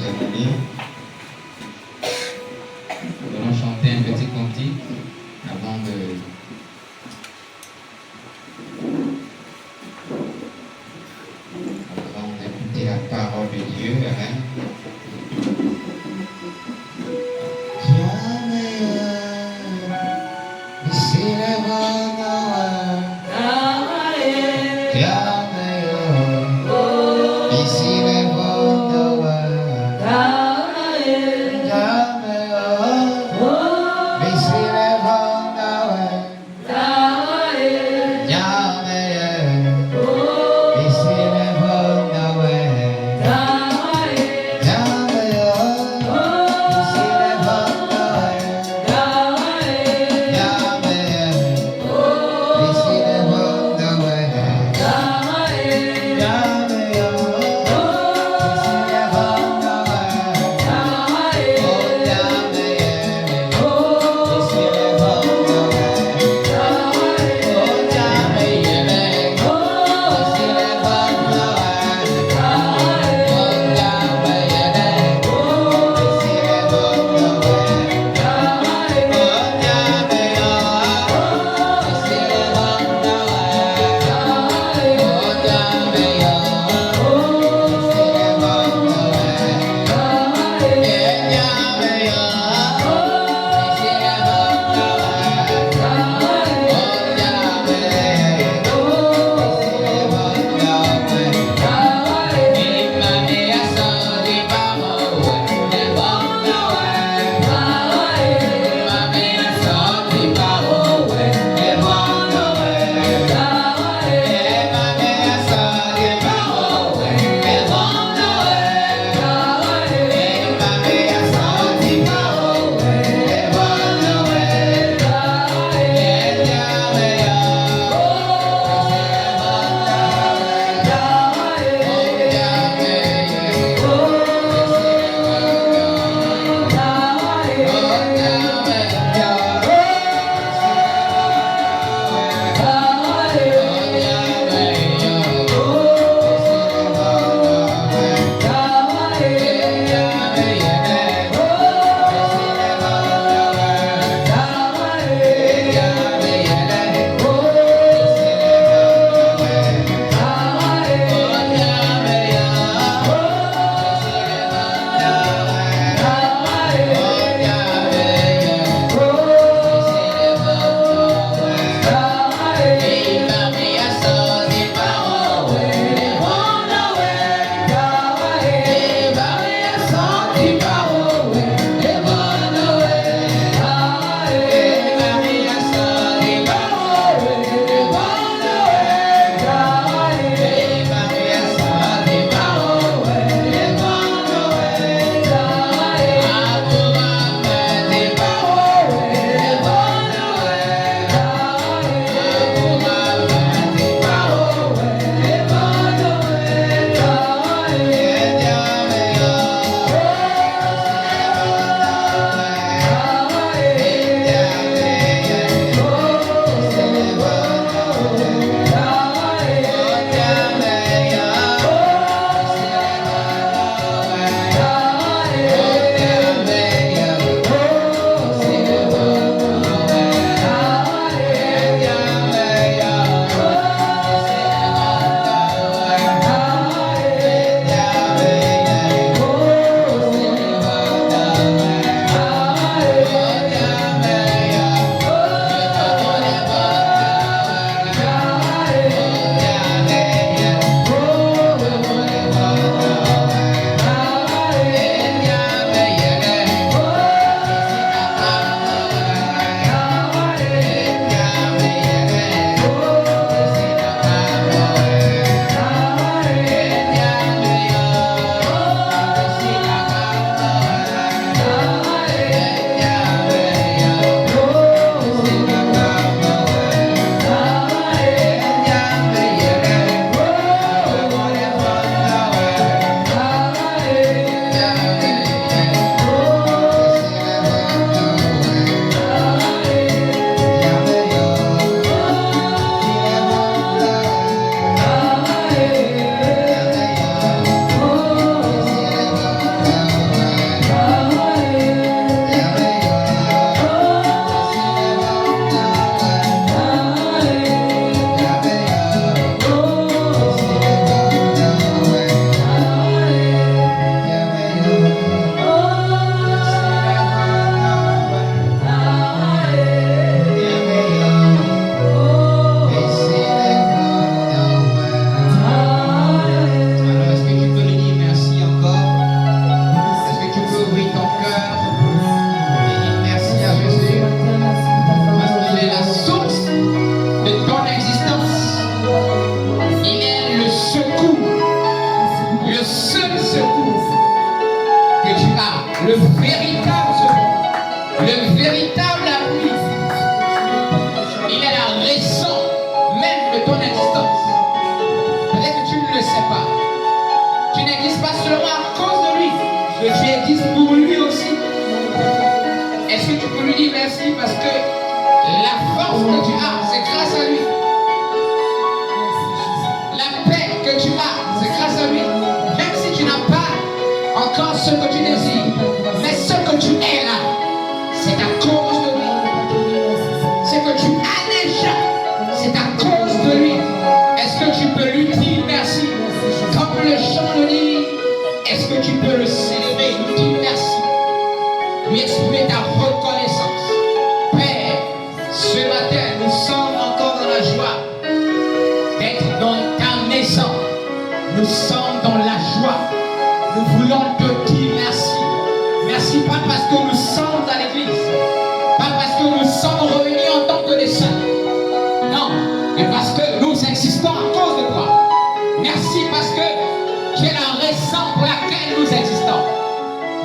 allons lire. Nous allons chanter un petit cantique avant d'écouter la parole de Dieu. Amen. Ici le monde le véritable secours, le véritable appui. Il est la raison même de ton existence. Peut-être que tu ne le sais pas. Tu n'existes pas seulement à cause de lui, mais tu existes pour lui aussi. Est-ce que tu peux lui dire merci parce que la force que tu as, c'est grâce à lui. La paix que tu as, c'est grâce à lui. Même si tu n'as pas encore ce que tu désires, mais ce que tu es là, c'est à cause de lui. Ce que tu as déjà, c'est à cause de lui. Est-ce que tu peux lui dire merci? Comme le chant le dit, est-ce que tu peux le célébrer, lui dire merci? Lui exprimer ta reconnaissance. Père, ce matin, nous sommes encore dans la joie d'être dans ta maison. Nous sommes dans la joie. Nous voulons te dire merci. Merci pas parce que nous sommes à l'église, pas parce que nous sommes revenus en tant que des saints. Non, mais parce que nous existons à cause de toi. Merci parce que tu es la raison pour laquelle nous existons.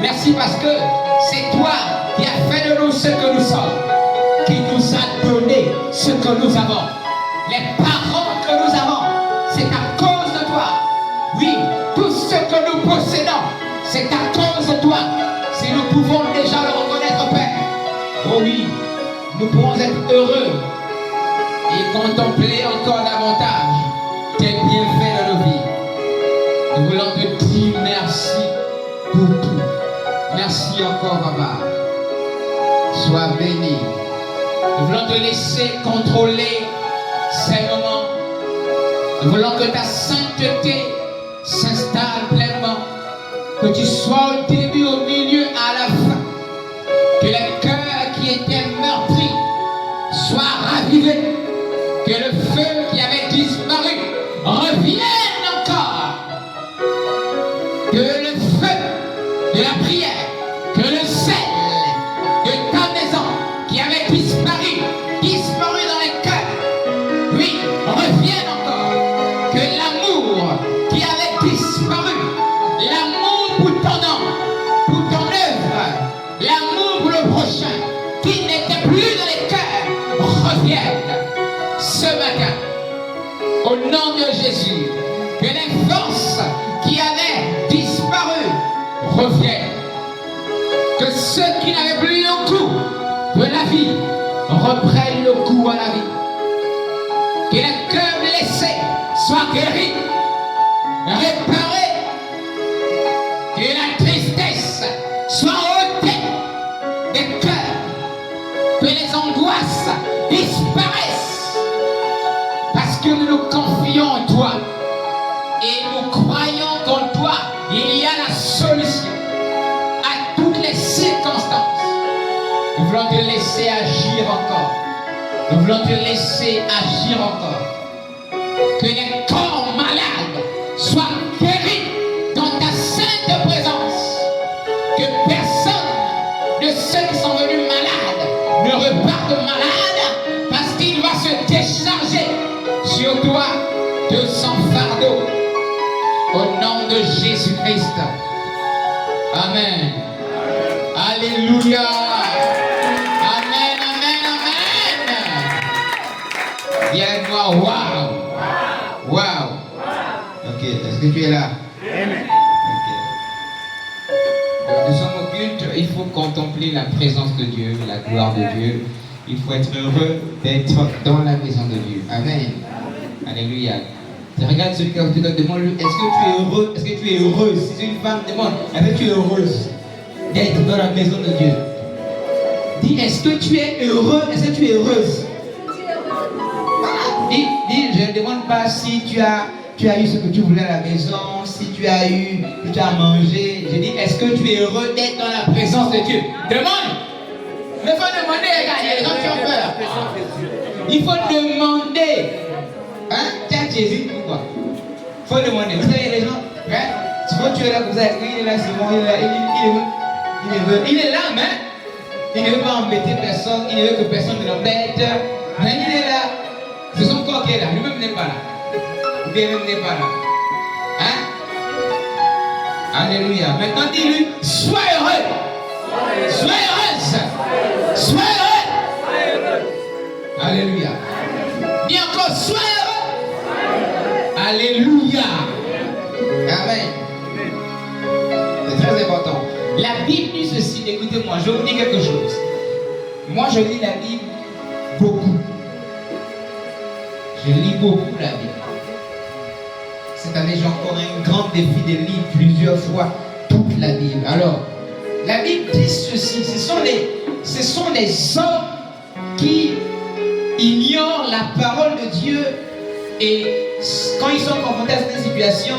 Merci parce que c'est toi qui as fait de nous ce que nous sommes, qui nous a donné ce que nous avons. Les paroles que nous avons, c'est à cause de toi. Oui, tout ce que nous possédons, c'est à cause de toi. Si nous pouvons déjà le reconnaître, Père, oh oui, nous pouvons être heureux et contempler encore davantage tes bienfaits dans nos vies. Nous voulons te dire merci pour tout. Merci encore, Papa. Sois béni. Nous voulons te laisser contrôler ces moments. Nous voulons que ta sainteté s'installe pleinement. Que tu sois au début, au milieu, à la fin. Que les cœurs qui étaient meurtris soient ravivés. Que le feu qui avait disparu revienne encore. Que le feu de la prière, que le sel de ta maison qui avait disparu dans les cœurs, oui, revienne encore. Que l'amour qui avait disparu, l'amour pour ton nom, pour ton œuvre, l'amour pour le prochain, qui n'était plus dans les cœurs, revienne ce matin. Au nom de Jésus, que les forces qui avaient disparu reviennent. Que ceux qui n'avaient plus le goût de la vie reprennent le goût à la vie. Que les cœurs blessés soient guéris, réparés. Que la tristesse soit ôtée des cœurs. Que les angoisses disparaissent. Parce que nous nous confions en toi. Et nous croyons qu'en toi, il y a la solution à toutes les circonstances. Nous voulons te laisser agir encore. Nous voulons te laisser agir encore. Que les corps malades soient guéris dans ta sainte présence. Que personne de ceux qui sont venus malades ne reparte malade parce qu'il va se décharger sur toi de son fardeau. Au nom de Jésus-Christ. Amen. Alléluia. Amen, amen, amen. Viens avec moi. Waouh. Waouh. Ok, est-ce que tu es là? Amen. Okay. Nous sommes au culte, il faut contempler la présence de Dieu, la gloire de Dieu. Il faut être heureux d'être dans la maison de Dieu. Amen. Alléluia. Regarde celui qui est autour de toi, demande-lui, est-ce que tu es heureux? Est-ce que tu es heureuse? Si c'est une femme, demande, est-ce que tu es heureuse d'être dans la maison de Dieu? Dis, est-ce que tu es heureux? Est-ce que tu es heureuse? Dis, je ne demande pas si tu as eu ce que tu voulais à la maison, si tu as mangé. Je dis, est-ce que tu es heureux d'être dans la présence de Dieu? Demande! Il faut demander, regarde, il y a des gens qui ont peur. Il faut demander. Hein? Tiens, Jésus, pourquoi? Il faut demander. Vous savez, les gens, hein? Souvent tu es là, vous savez, il est là, c'est bon, il est là, il est là, mais il ne veut pas embêter personne, il ne veut que personne ne l'embête. Mais il est là. C'est son corps qui est là, lui-même n'est pas là. Lui-même n'est pas là. Hein? Alléluia. Maintenant, dis-lui, sois heureux. Sois heureuse. Sois heureux. Alléluia. Dis encore, sois heureux. Alléluia. Amen. C'est très important. La Bible dit ceci, écoutez-moi, je vous dis quelque chose. Moi, je lis la Bible beaucoup. Je lis beaucoup la Bible. Cette année, j'ai encore un grand défi de lire plusieurs fois toute la Bible. Alors, la Bible dit ceci, ce sont les hommes qui ignorent la parole de Dieu et quand ils sont confrontés à cette situation,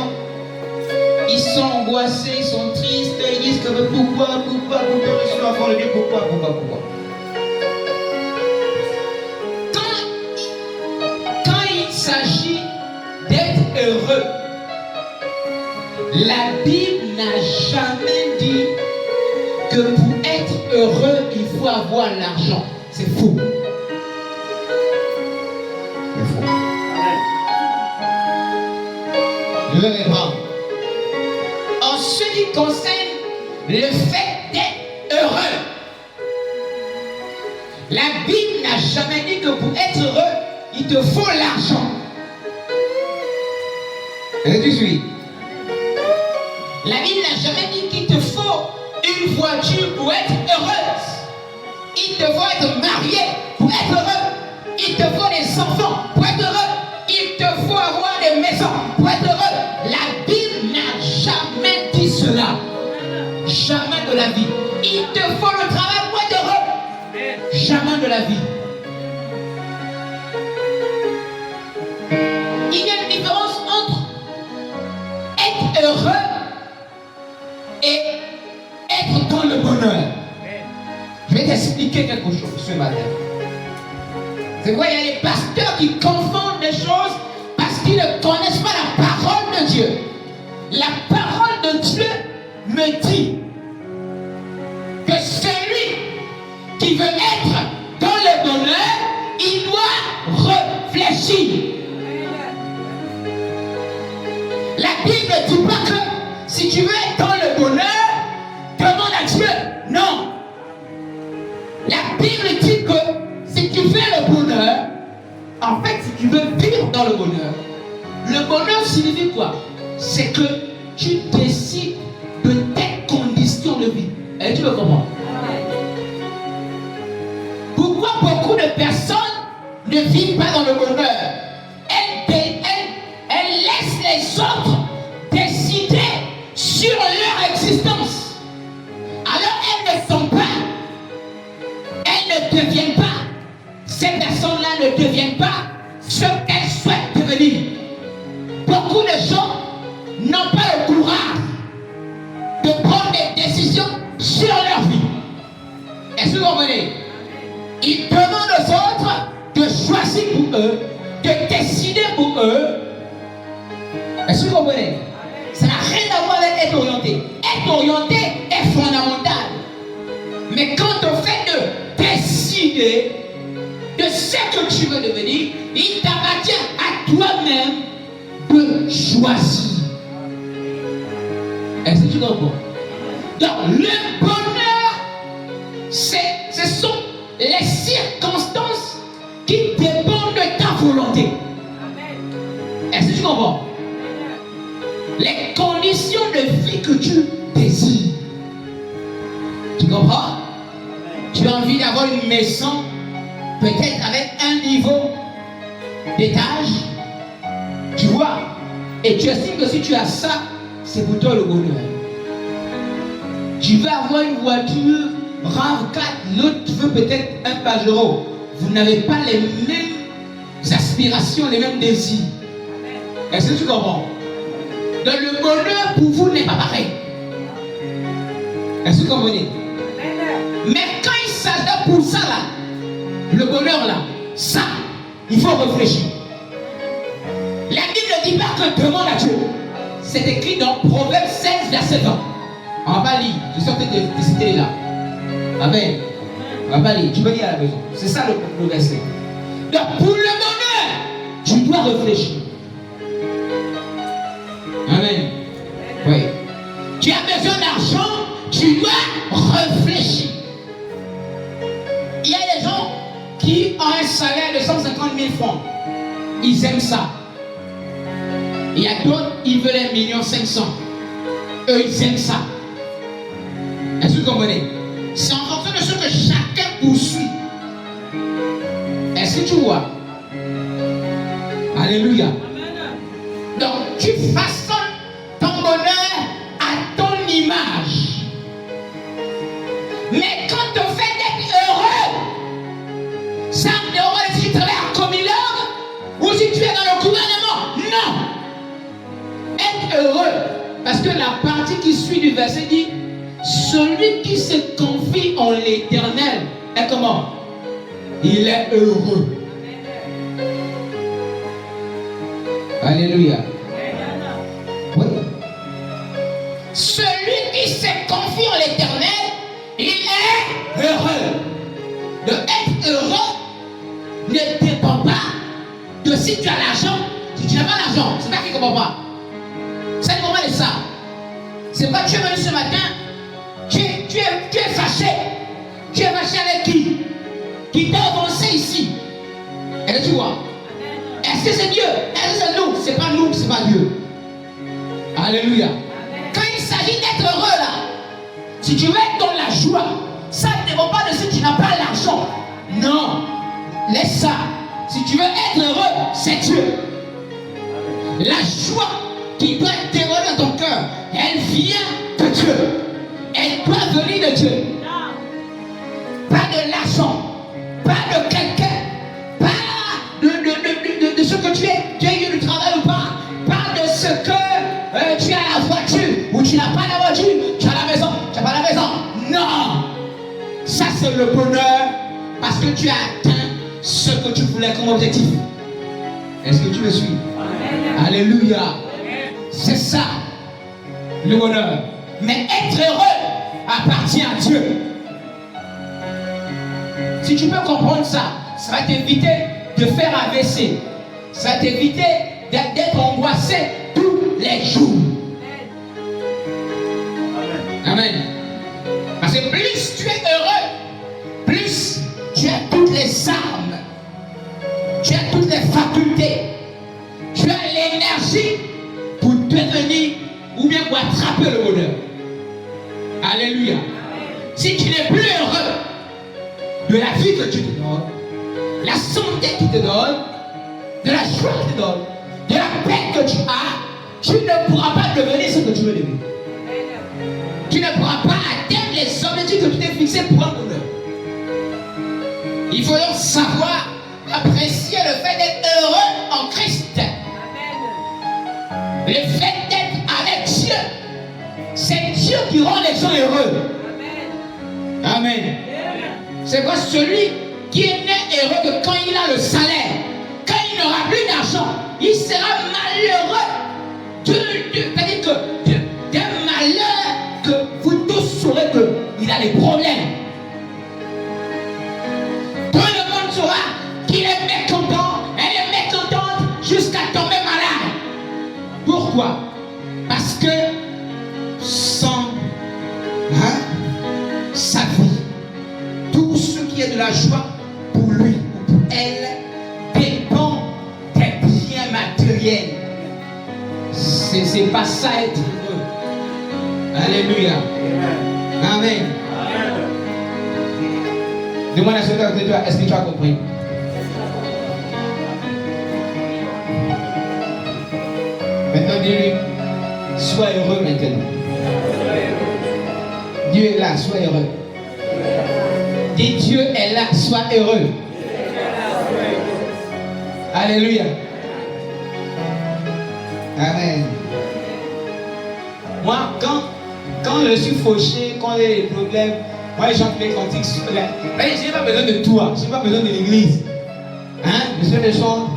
ils sont angoissés, ils sont tristes, ils disent que pourquoi, je suis enfant de Dieu, pourquoi. Quand il s'agit d'être heureux, la Bible n'a jamais dit que pour être heureux, il faut avoir l'argent. C'est faux. C'est faux. Je vais répondre. En ce qui concerne le fait d'être heureux, la Bible n'a jamais dit que pour être heureux, il te faut l'argent. Est-ce que tu suis? La Bible n'a jamais dit qu'il te faut une voiture pour être heureuse. Il te faut être marié pour être heureux. Il te faut des enfants pour être heureux. Il te faut avoir des maisons pour être heureux. La Bible n'a jamais dit cela. Jamais de la vie. Il te faut le travail pour être heureux. Jamais de la vie. Il y a une différence entre être heureux et être dans le bonheur. Je vais t'expliquer quelque chose ce matin. C'est pourquoi il y a des pasteurs qui confondent les choses parce qu'ils ne connaissent pas la parole de Dieu. La parole de Dieu me dit que celui qui veut être dans le bonheur, il doit réfléchir. La Bible ne dit pas que si tu veux être dans le bonheur, demande à Dieu. Non. La Bible dit que si tu fais le bonheur, en fait, si tu veux vivre dans le bonheur signifie quoi? C'est que tu décides de tes conditions de vie. Et tu veux comprendre? Pourquoi beaucoup de personnes ne vivent pas dans le bonheur? Elles laissent les autres décider sur leur existence. Alors elles ne sont pas, elles ne deviennent pas, ces personnes-là ne deviennent pas ce qu'elles souhaitent devenir. Beaucoup de gens n'ont pas le courage de prendre des décisions sur leur vie. Est-ce que vous comprenez? Ils demandent aux autres de choisir pour eux, de décider pour eux. Est-ce que vous comprenez? Ça n'a rien à voir avec être orienté. Être orienté est fondamental. Mais quant au fait de décider de ce que tu veux devenir, il t'appartient à toi-même de choisir. Est-ce que tu comprends? Donc le bonheur, ce sont les circonstances qui dépendent de ta volonté. Est-ce que tu comprends? Les conditions de vie que tu désires. Tu comprends? Tu as envie d'avoir une maison, peut-être avec un niveau d'étage. Tu vois? Et tu estimes que si tu as ça, c'est pour toi le bonheur. Tu veux avoir une voiture RAV4, l'autre veut peut-être un Pajero. Vous n'avez pas les mêmes aspirations, les mêmes désirs. Est-ce que tu comprends? Donc le bonheur pour vous n'est pas pareil. Est-ce que vous comprenez? Mais quand il s'agit pour ça là, le bonheur là, ça, il faut réfléchir. La Bible ne dit pas que demande à Dieu. C'est écrit dans Proverbe 16, verset 20. On va pas lire, je suis en train de citer là. Amen. On va pas lire, tu peux lire à la maison. C'est ça le verset. Donc pour le bonheur, tu dois réfléchir. Amen. Oui. Tu as besoin d'argent, tu dois réfléchir. 000 francs. Ils aiment ça. Il y a d'autres, ils veulent 1,5 million. Eux, ils aiment ça. Est-ce que vous comprenez? C'est en fonction de ce que chacun poursuit. Est-ce que tu vois? Alléluia. Donc, tu façonnes ton bonheur à ton image. Mais quand le fait d'être heureux, ça me demande si tu travailles à communauté ou si tu es dans le gouvernement. Non. Être heureux. Parce que la partie qui suit du verset dit, celui qui se confie en l'Éternel est comment? Il est heureux. Alléluia. Oui. Celui qui se confie en l'Éternel, il est heureux. De être heureux ne dépend pas de si tu as l'argent. Si tu n'as pas l'argent, c'est pas qui ne comprend pas. Ça ne comprend pas de ça. C'est pas tu es venu ce matin, tu es fâché. Tu es fâché avec qui? Qui t'a avancé ici. Est-ce que tu vois? Est-ce que c'est Dieu? Est-ce que c'est nous? C'est pas nous, c'est pas Dieu. Alléluia. Quand il s'agit d'être heureux là, si tu veux être dans la joie, ça ne dépend pas de si tu n'as pas l'argent. Non. Laisse ça. Si tu veux être heureux, c'est Dieu. La joie qui doit être déroulée dans ton cœur, elle vient de Dieu. Elle doit venir de Dieu. Pas de l'argent, pas de quelqu'un, pas de ce que tu as eu du travail ou pas, pas de ce que tu as la voiture ou tu n'as pas la voiture, tu as la maison, tu n'as pas la maison. Non, ça c'est le bonheur parce que tu as atteint ce que tu voulais comme objectif. Est-ce que tu me suis? Amen. Alléluia. C'est ça le bonheur. Mais être heureux appartient à Dieu. Si tu peux comprendre ça, ça va t'éviter de faire AVC. Ça va t'éviter d'être angoissé tous les jours. Amen. Parce que plus tu es heureux, plus tu as toutes les armes, tu as toutes les facultés, tu as l'énergie pour devenir ou bien pour attraper le bonheur. Alléluia. Si tu n'es plus heureux de la vie que tu te donnes, la santé qui te donne, de la joie qui te donne, de la paix que tu as, tu ne pourras pas devenir ce que tu veux devenir. Tu ne pourras pas atteindre les objectifs que tu t'es fixés pour un bonheur. Il faut donc savoir apprécier le fait d'être heureux en Christ. Le fait d'être avec Dieu, c'est Dieu qui rend les gens heureux. Amen. C'est quoi celui qui est né heureux que quand il a le salaire, quand il n'aura plus d'argent, il sera malheureux. C'est-à-dire que d'un malheur que vous tous saurez qu'il a des problèmes. Tout le monde saura qu'il est mécontent, elle est mécontente jusqu'à tomber malade. Pourquoi? Parce que sans sa vie, tout ce qui est de la joie pour lui ou pour elle dépend des biens matériels. C'est pas ça être heureux. Alléluia. Amen. Demande à celui qui est à côté de toi, est-ce que tu as compris? Maintenant, dis-lui, sois heureux maintenant. Dieu est là, sois heureux. Dis Dieu est là, sois heureux. Alléluia. Amen. Moi, quand je suis fauché, quand j'ai des problèmes, moi je chante les cantiques. Je n'ai pas besoin de toi, je n'ai pas besoin de l'église. Hein? Je fais des chants.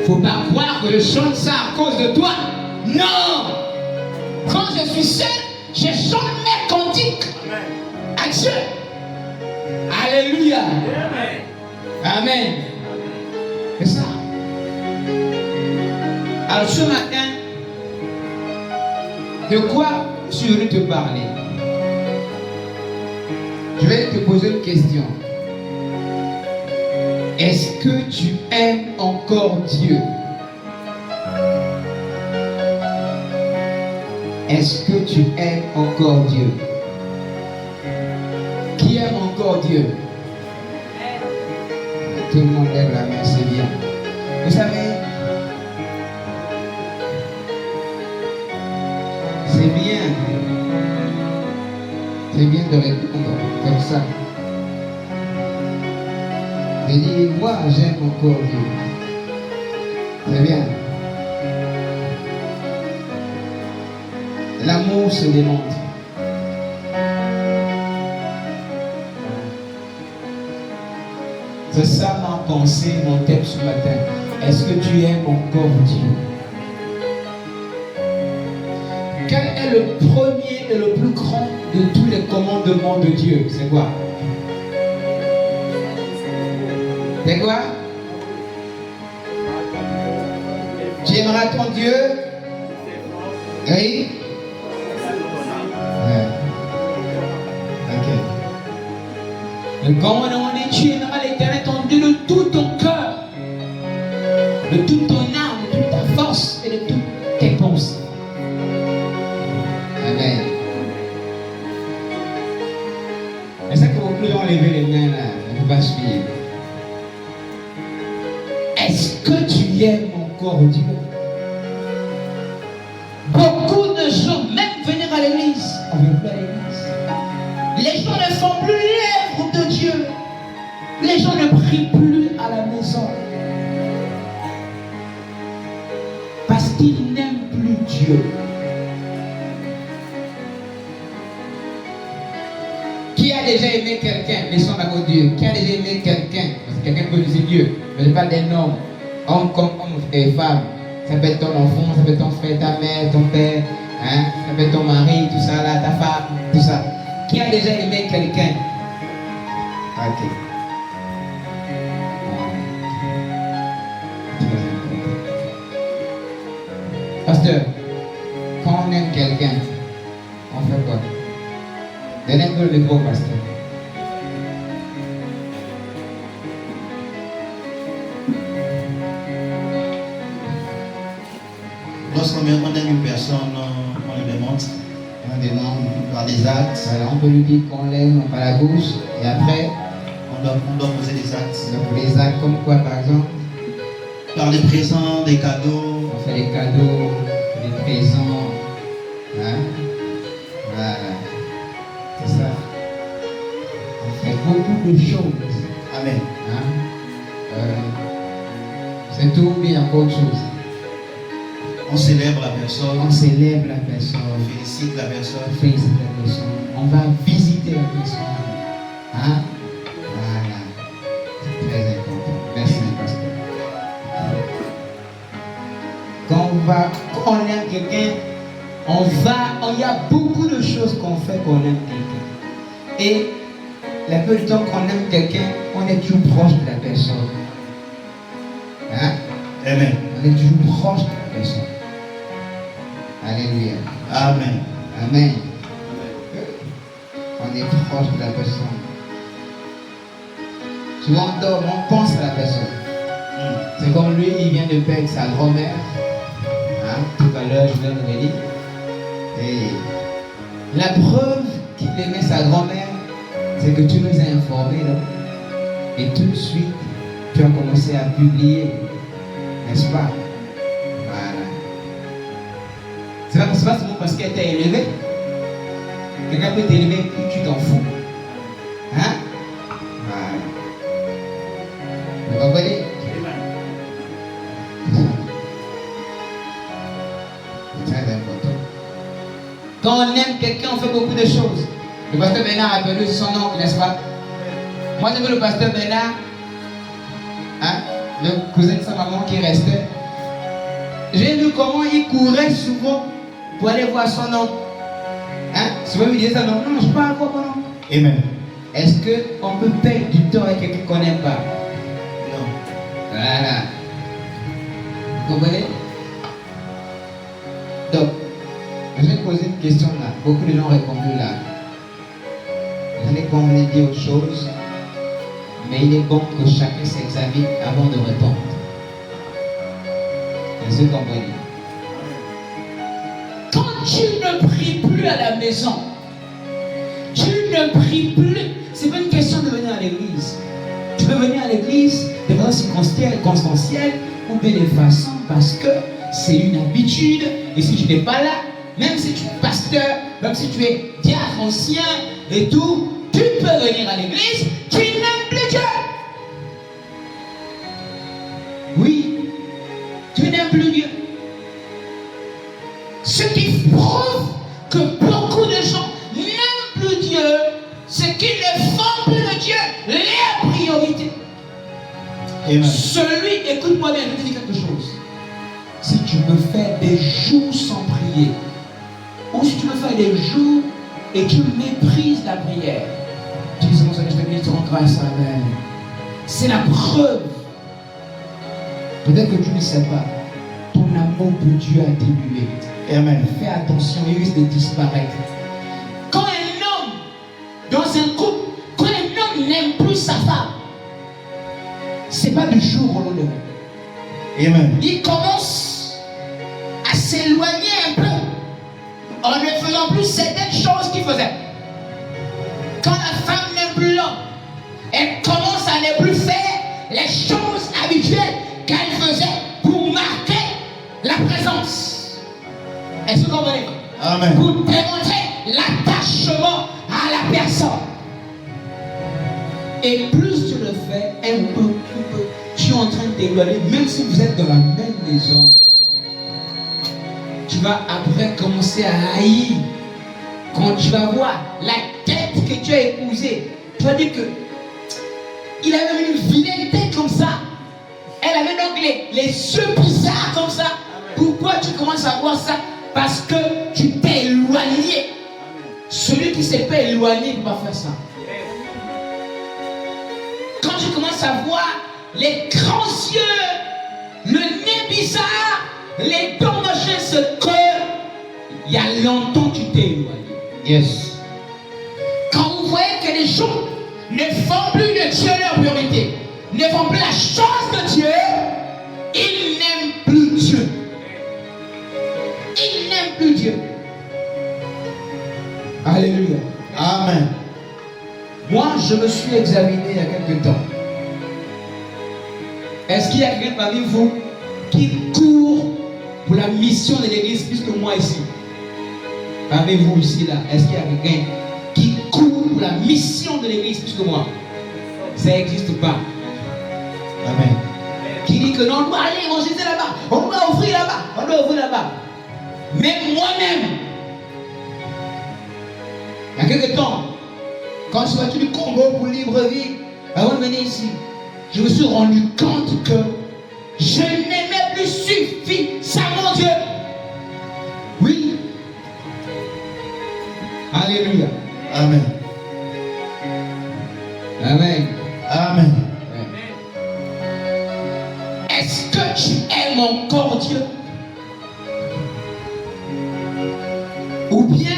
Faut pas croire que je chante ça à cause de toi. Non! Quand je suis seul, je chante mes cantiques à Dieu. Alléluia. Amen. C'est ça. Alors ce matin, de quoi je suis venu te parler? Je vais te poser une question. Est-ce que tu aimes encore Dieu? Est-ce que tu aimes encore Dieu? Qui aime encore Dieu? Tout le monde lève la main, c'est bien. Vous savez, c'est bien. C'est bien de répondre comme ça. De dire, moi j'aime encore Dieu. C'est bien. L'amour se démontre. C'est ça ma pensée, mon thème ce matin. Est-ce que tu aimes encore Dieu? Quel est le premier et le plus grand de tous les commandements de Dieu? C'est quoi? C'est quoi? Tu aimeras ton Dieu? Oui? Le commandement est tu aimeras l'Éternel ton Dieu de tout ton cœur, de toute ton âme, de toute ta force et de toutes tes pensées. Amen. C'est ça que vous pouvez enlever les mains là, ne peut pas suivre. Est-ce que tu aimes encore Dieu? Beaucoup de gens, même venir à l'église, on ne veut plus à l'église. Les gens ne font plus l'œuvre de Dieu. Les gens ne prient plus à la maison. Parce qu'ils n'aiment plus Dieu. Qui a déjà aimé quelqu'un? Laissons d'abord Dieu. Qui a déjà aimé quelqu'un? Parce que quelqu'un peut dire Dieu. Mais je parle d'un homme. Homme comme homme et femme. Ça peut être ton enfant, ça peut être ton frère, ta mère, ton père. Hein? Ça peut être ton mari, tout ça là, ta femme, tout ça. Qui a déjà aimé quelqu'un? Ok. Pasteur, quand on aime quelqu'un, on fait quoi? Donnez-nous le micro, pasteur. Lorsqu'on aime une personne, on lui demande. On demande par des actes. Voilà, on peut lui dire qu'on l'aime par la bouche et après on doit poser des actes. Donc les actes comme quoi par exemple? Par les présents, des cadeaux. On fait des cadeaux, des présents. Hein? Voilà. C'est ça. On fait beaucoup de choses. Amen. Hein? C'est tout bien encore autre chose. On célèbre la personne. On célèbre la personne. On félicite la personne. On félicite la personne. On va visiter la personne. Hein? Voilà. C'est très important. Merci, pasteur. Quand on aime quelqu'un, il y a beaucoup de choses qu'on fait quand on aime quelqu'un. Et la peu de temps qu'on aime quelqu'un, on est toujours proche de la personne. Hein? Amen. On est toujours proche de la personne. Alléluia. Amen. Amen. On est proche de la personne. Souvent on dort, on pense à la personne. C'est comme lui, il vient de perdre sa grand-mère. Hein? Tout à l'heure, je viens de le dire. Et la preuve qu'il aimait sa grand-mère, c'est que tu nous as informés là. Et tout de suite, tu as commencé à publier. N'est-ce pas? Voilà. C'est pas seulement parce qu'elle t'a élevé. Quelqu'un peut t'élever et tu t'en fous. Hein? Voilà. Vous comprenez? C'est très important. Quand on aime quelqu'un, on fait beaucoup de choses. Le pasteur Bernard a appelé son nom, n'est-ce pas? Moi, j'ai vu le pasteur Bernard, hein, le cousin de sa maman qui restait. J'ai vu comment il courait souvent pour aller voir son oncle. Hein? Souvent, il me disait ça, non, je ne parle pas mon oncle. Amen. Est-ce qu'on peut perdre du temps avec quelqu'un qu'on n'aime pas? Voilà. Vous comprenez? Donc, je vais te poser une question là. Beaucoup de gens ont répondu là. Vous allez compléter autre chose, mais il est bon que chacun s'examine avant de répondre. Est-ce que vous comprenez? Quand tu ne pries plus à la maison, tu ne pries plus. C'est pas une question de venir à l'église. Tu peux venir à l'église de façon circonstancielle ou bien de façon parce que c'est une habitude. Et si tu n'es pas là, même si tu es pasteur, même si tu es diacre ancien et tout, tu peux venir à l'église, tu n'aimes plus Dieu. Oui, tu n'aimes plus Dieu. Ce qui prouve que beaucoup de gens n'aiment plus Dieu, c'est qu'ils ne font plus de Dieu leur priorité. Amen. Celui, écoute-moi bien, je te dis quelque chose. Si tu veux faire des jours sans prier, ou si tu veux faire des jours et tu méprises la prière, tu dis, mon Seigneur, je te bénis, tu rends grâce, amen. C'est la preuve. Peut-être que tu ne sais pas, ton amour pour Dieu a diminué. Amen. Fais attention, il risque de disparaître. Quand un homme, dans un couple, quand un homme n'aime plus sa femme, c'est pas du jour au lendemain. Amen. Il commence à s'éloigner un peu en ne faisant plus certaines choses qu'il faisait. Quand la femme n'aime plus l'homme, elle commence à ne plus faire les choses habituelles qu'elle faisait pour marquer la présence. Est-ce que vous comprenez? Amen. Pour démontrer l'attachement à la personne. Et plus tu le fais, un peu, tu es en train de t'éloigner, même si vous êtes dans la même maison, tu vas après commencer à haïr. Quand tu vas voir la tête que tu as épousée, tu vas dire que il avait une vilaine tête comme ça. Elle avait donc les yeux bizarres comme ça. Pourquoi tu commences à voir ça? Parce que tu t'es éloigné. Celui qui ne s'est pas éloigné ne peut pas faire ça. Quand tu commences à voir les grands yeux, le nez bizarre, les dents machin, ce cœur, il y a longtemps tu t'es éloigné. Yes. Quand vous voyez que les gens ne font plus de Dieu leur priorité, ne font plus la chose de Dieu, ils n'aiment plus Dieu. Ils n'aiment plus Dieu. Alléluia. Amen. Moi, je me suis examiné il y a quelque temps. Est-ce qu'il y a quelqu'un parmi vous qui court pour la mission de l'église plus que moi ici? Parmi vous ici, là, est-ce qu'il y a quelqu'un qui court pour la mission de l'église plus que moi? Ça n'existe pas. Amen. Qui dit que non, on doit aller évangéliser là-bas, on doit ouvrir là-bas, on doit ouvrir là-bas. Même moi-même, il y a quelque temps, quand je suis parti du Congo pour Libreville, avant de venir ici, je me suis rendu compte que je n'aimais plus suffisamment Dieu. Oui. Alléluia. Amen. Amen. Amen. Est-ce que tu aimes encore Dieu? Ou bien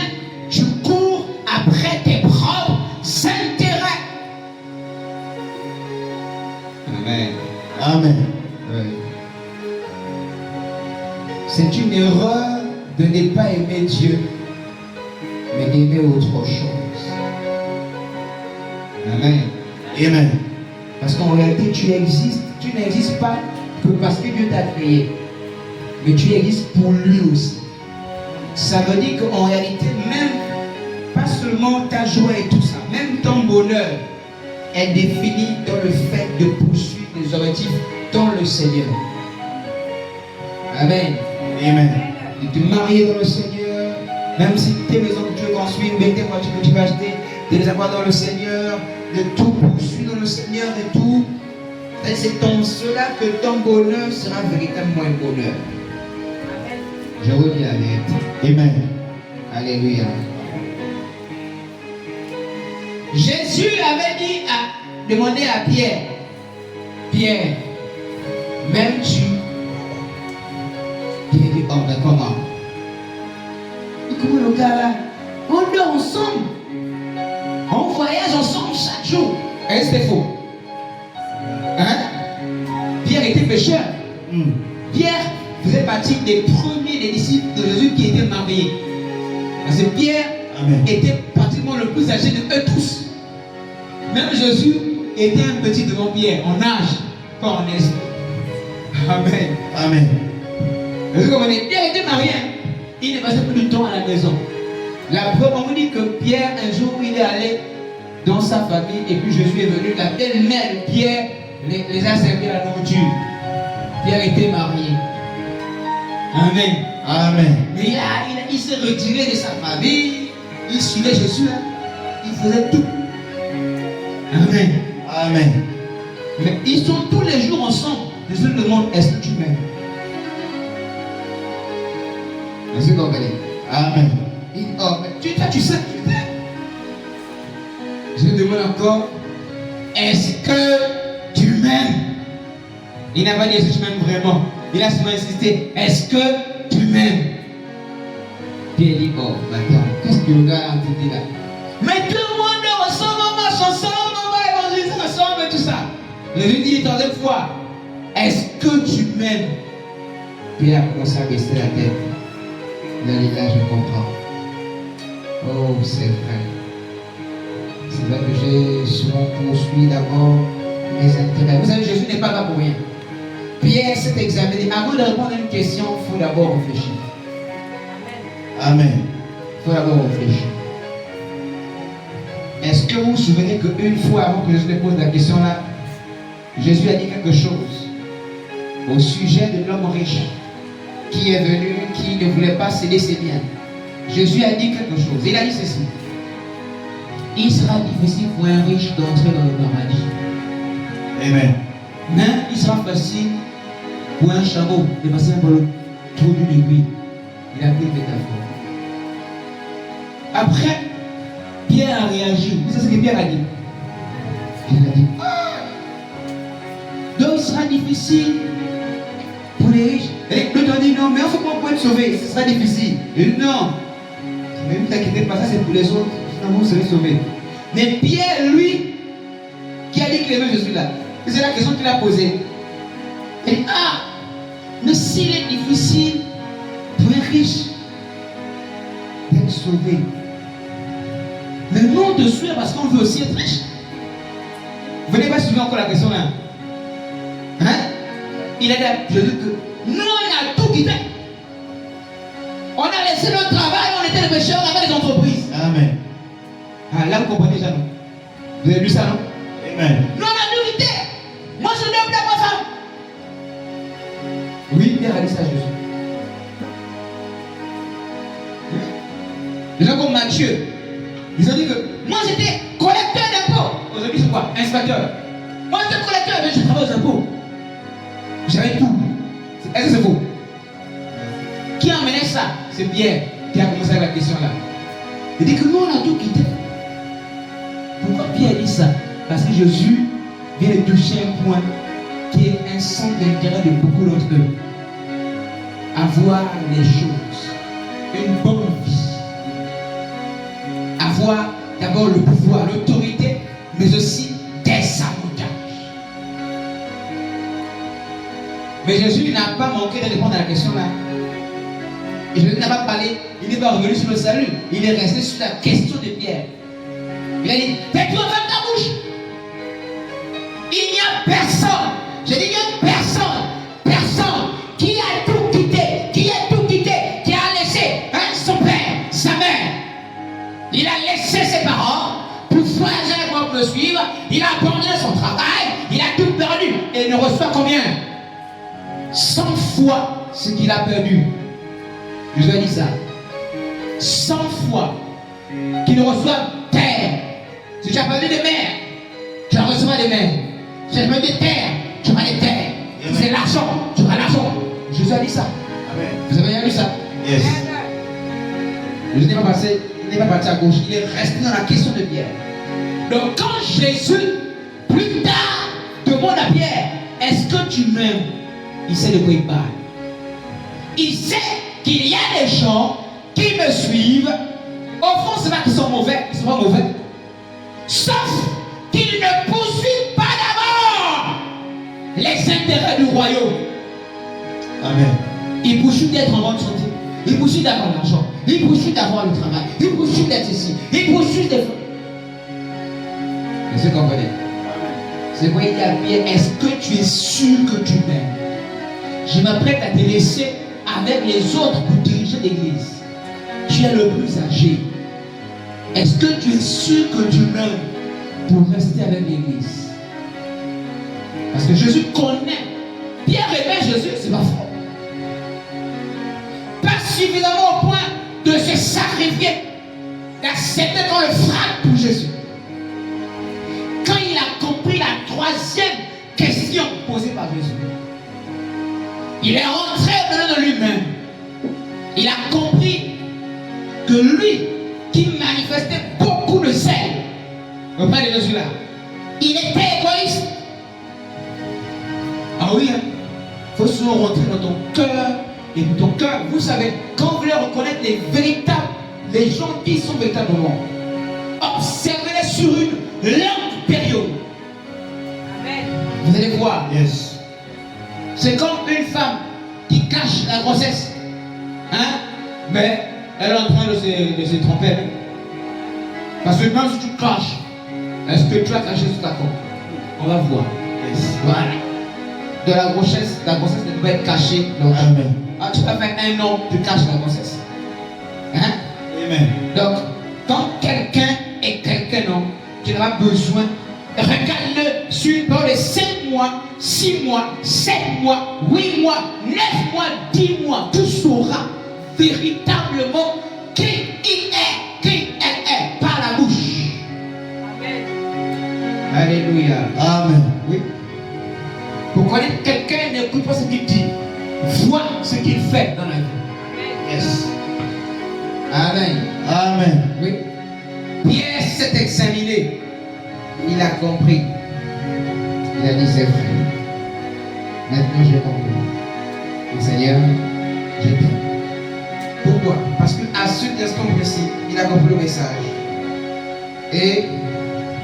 tu cours après tes propres intérêts? Amen. Amen. Oui. C'est une erreur de ne pas aimer Dieu, mais d'aimer autre chose. Amen. Amen. Parce qu'en réalité, tu n'existes pas que parce que Dieu t'a créé, mais tu existes pour lui aussi. Ça veut dire qu'en réalité, même pas seulement ta joie et tout ça, même ton bonheur est défini dans le fait de poursuivre les objectifs dans le Seigneur. Amen. Amen. De te marier dans le Seigneur, même si tes maisons que tu veux construire, ou tes voitures que tu vas acheter, de les avoir dans le Seigneur, de tout poursuivre dans le Seigneur et tout. C'est en cela que ton bonheur sera véritablement un bonheur. Je vous dis la vérité. Amen. Alléluia. Jésus avait dit à demander à Pierre, Pierre, m'aimes-tu? Pierre dit, oh ben comment? Et comment le gars là? On dort ensemble. On voyage ensemble chaque jour. Est-ce que c'est faux? Hein? Pierre était pécheur. Pierre faisait partie des premiers des disciples de Jésus qui étaient mariés. Parce que Pierre était pratiquement le plus âgé de eux tous. Même Jésus était un petit devant Pierre, en âge, pas en esprit. Amen. Amen. Vous comprenez? Pierre était marié. Il ne passait plus de temps à la maison. La preuve, on vous dit que Pierre, un jour, il est allé dans sa famille et puis Jésus est venu. La belle-mère de Pierre les a servi à la nourriture. Pierre était marié. Amen. Amen. Mais il s'est retiré de sa famille. Il suivait Jésus. Hein. Il faisait tout. Amen. Amen. Mais ils sont tous les jours ensemble. Jésus demande, est-ce que tu m'aimes? Est-ce que vous comprenez? Amen. Il dit, oh, mais tu sais que je t'aime. Je demande encore, est-ce que tu m'aimes? Il n'a pas dit, est-ce que tu m'aimes vraiment? Il a souvent insisté, est-ce que tu m'aimes? Pierre dit, oh, maintenant, qu'est-ce que le gars a dit là? Mais tout le monde est ensemble, on marche ensemble, on va évangéliser ensemble et tout ça. Jésus dit, troisième fois, est-ce que tu m'aimes? Pierre a commencé à baisser la tête. Il a dit, là, je comprends. Oh, c'est vrai. C'est vrai que j'ai souvent poursuivi d'abord mes intérêts. Vous savez, Jésus n'est pas là pour rien. Pierre s'est examiné. Avant de répondre à une question, il faut d'abord réfléchir. Amen. Il faut d'abord réfléchir. Est-ce que vous vous souvenez qu'une fois avant que Jésus ne pose la question là, Jésus a dit quelque chose au sujet de l'homme riche qui est venu, qui ne voulait pas céder ses biens. Jésus a dit quelque chose. Il a dit ceci. Il sera difficile pour un riche d'entrer dans le paradis. Amen. Mais il sera facile pour un chameau de passer par le trou d'une aiguille. Il a pris une métaphore. Après, Pierre a réagi. Vous savez ce que Pierre a dit? Il a dit, donc il sera difficile pour les riches. Et l'autre a dit, non, mais on ne peut pas être sauvé. Ce sera difficile. Et non. Mais ne t'inquiétez pas, ça c'est pour les autres. Sinon vous serez sauvés. Mais Pierre, lui, qui a dit qu'il aimait Jésus là, c'est la question qu'il a posée. Il dit, mais s'il est difficile pour un riche d'être sauvé, mais nous on te suit parce qu'on veut aussi être riche. Vous n'avez pas suivi encore la question là? Hein? Il a dit à Jésus que nous on a tout quitté. On a laissé notre travail, on était des pécheurs, on avait des entreprises. Amen. Là vous comprenez déjà non? Vous avez lu ça non? Amen. Nous on a tout quitté. Moi je ne donne pas ma femme. Oui, Pierre a dit ça à Jésus. Les gens comme Matthieu, ils ont dit que moi j'étais collecteur d'impôts. Aujourd'hui c'est quoi? Inspecteur. Moi j'étais collecteur, mais je travaille aux impôts. J'avais tout. Est-ce que c'est faux? Qui a emmené ça? C'est Pierre qui a commencé avec la question là. Il dit que nous on a tout quitté. Pourquoi Pierre dit ça? Parce que Jésus vient de toucher un point qui est un centre d'intérêt de beaucoup d'entre eux. Avoir les choses, une bonne vie. Avoir d'abord le pouvoir, l'autorité, mais aussi des avantages. Mais Jésus n'a pas manqué de répondre à la question là. Et Jésus n'a pas parlé, il n'est pas revenu sur le salut, il est resté sur la question de Pierre. Il a dit, tais-toi, ferme ta bouche. Il n'y a personne, je dis il n'y a personne qui a tout quitté, qui a laissé son père, sa mère. Il a laissé ses parents pour voyager avec moi, pour me suivre. Il a abandonné son travail, il a tout perdu. Et il ne reçoit combien? 100 fois ce qu'il a perdu. Je vous ai dit ça. 100 fois qu'il reçoit terre. Si tu as perdu des mers, tu vas recevoir des mers. Si tu as perdu des terres, tu auras des terres. Si c'est l'argent, tu auras l'argent. Je vous ai dit ça. Amen. Vous avez bien lu ça? Yes. Je n'ai pas passé, il n'est pas parti à gauche, il est resté dans la question de Pierre. Donc quand Jésus, plus tard, demande à Pierre, est-ce que tu m'aimes? il sait de quoi il parle. Il sait qu'il y a des gens qui me suivent. Au fond, c'est pas qu'ils sont mauvais, ils sont pas mauvais. Sauf qu'ils ne poursuivent pas d'abord les intérêts du royaume. Amen. Ils poursuivent d'être en bonne santé. Ils poursuivent d'avoir l'argent. Ils poursuivent d'avoir le travail. Ils poursuivent d'être ici. Ils poursuivent d'être. Est-ce que vous comprenez? C'est quoi il dit à Pierre, est-ce que tu es sûr que tu m'aimes? Je m'apprête à te laisser avec les autres pour diriger l'église. Tu es le plus âgé. Est-ce que tu es sûr que tu m'aimes pour rester avec l'église? Parce que Jésus connaît. Pierre aimait Jésus, c'est pas faux. Pas suffisamment au point de se sacrifier, d'accepter qu'on le frappe pour Jésus. Quand il a compris la troisième question posée par Jésus, il est rentré au-delà de lui-même. Il a compris que lui, qui manifestait beaucoup de zèle auprès de Jésus-là, il était égoïste. Ah oui, il faut souvent rentrer dans ton cœur. Et dans ton cœur, vous savez, quand vous voulez reconnaître les gens qui sont véritablement, observez-les sur une longue période. Amen. Vous allez voir. Yes. C'est comme une femme qui cache la grossesse. Hein? Mais elle est en train de se tromper. Parce que même si tu caches, est-ce que tu as caché sous ta côte? On va voir. Yes. Voilà. De la grossesse ne peut pas être cachée. Amen. Ah, tu vas faire un an, tu caches la grossesse. Hein? Amen. Donc, quand quelqu'un est quelqu'un, non, tu n'as pas besoin. Regarde-le sur une période de 5 mois, 6 mois, 7 mois, 8 mois, 9 mois, 10 mois. Tu sauras véritablement qui il est, qui elle est, par la bouche. Amen. Alléluia. Amen. Oui. Pour connaître quelqu'un, n'écoute pas ce qu'il dit. Vois ce qu'il fait dans la vie. Yes. Amen. Amen. Oui. Pierre s'est examiné. Il a compris. Il a dit c'est vrai. Maintenant j'ai compris. Le Seigneur, je t'aime. Pourquoi? Parce qu'à cet instant précis, il a compris le message. Et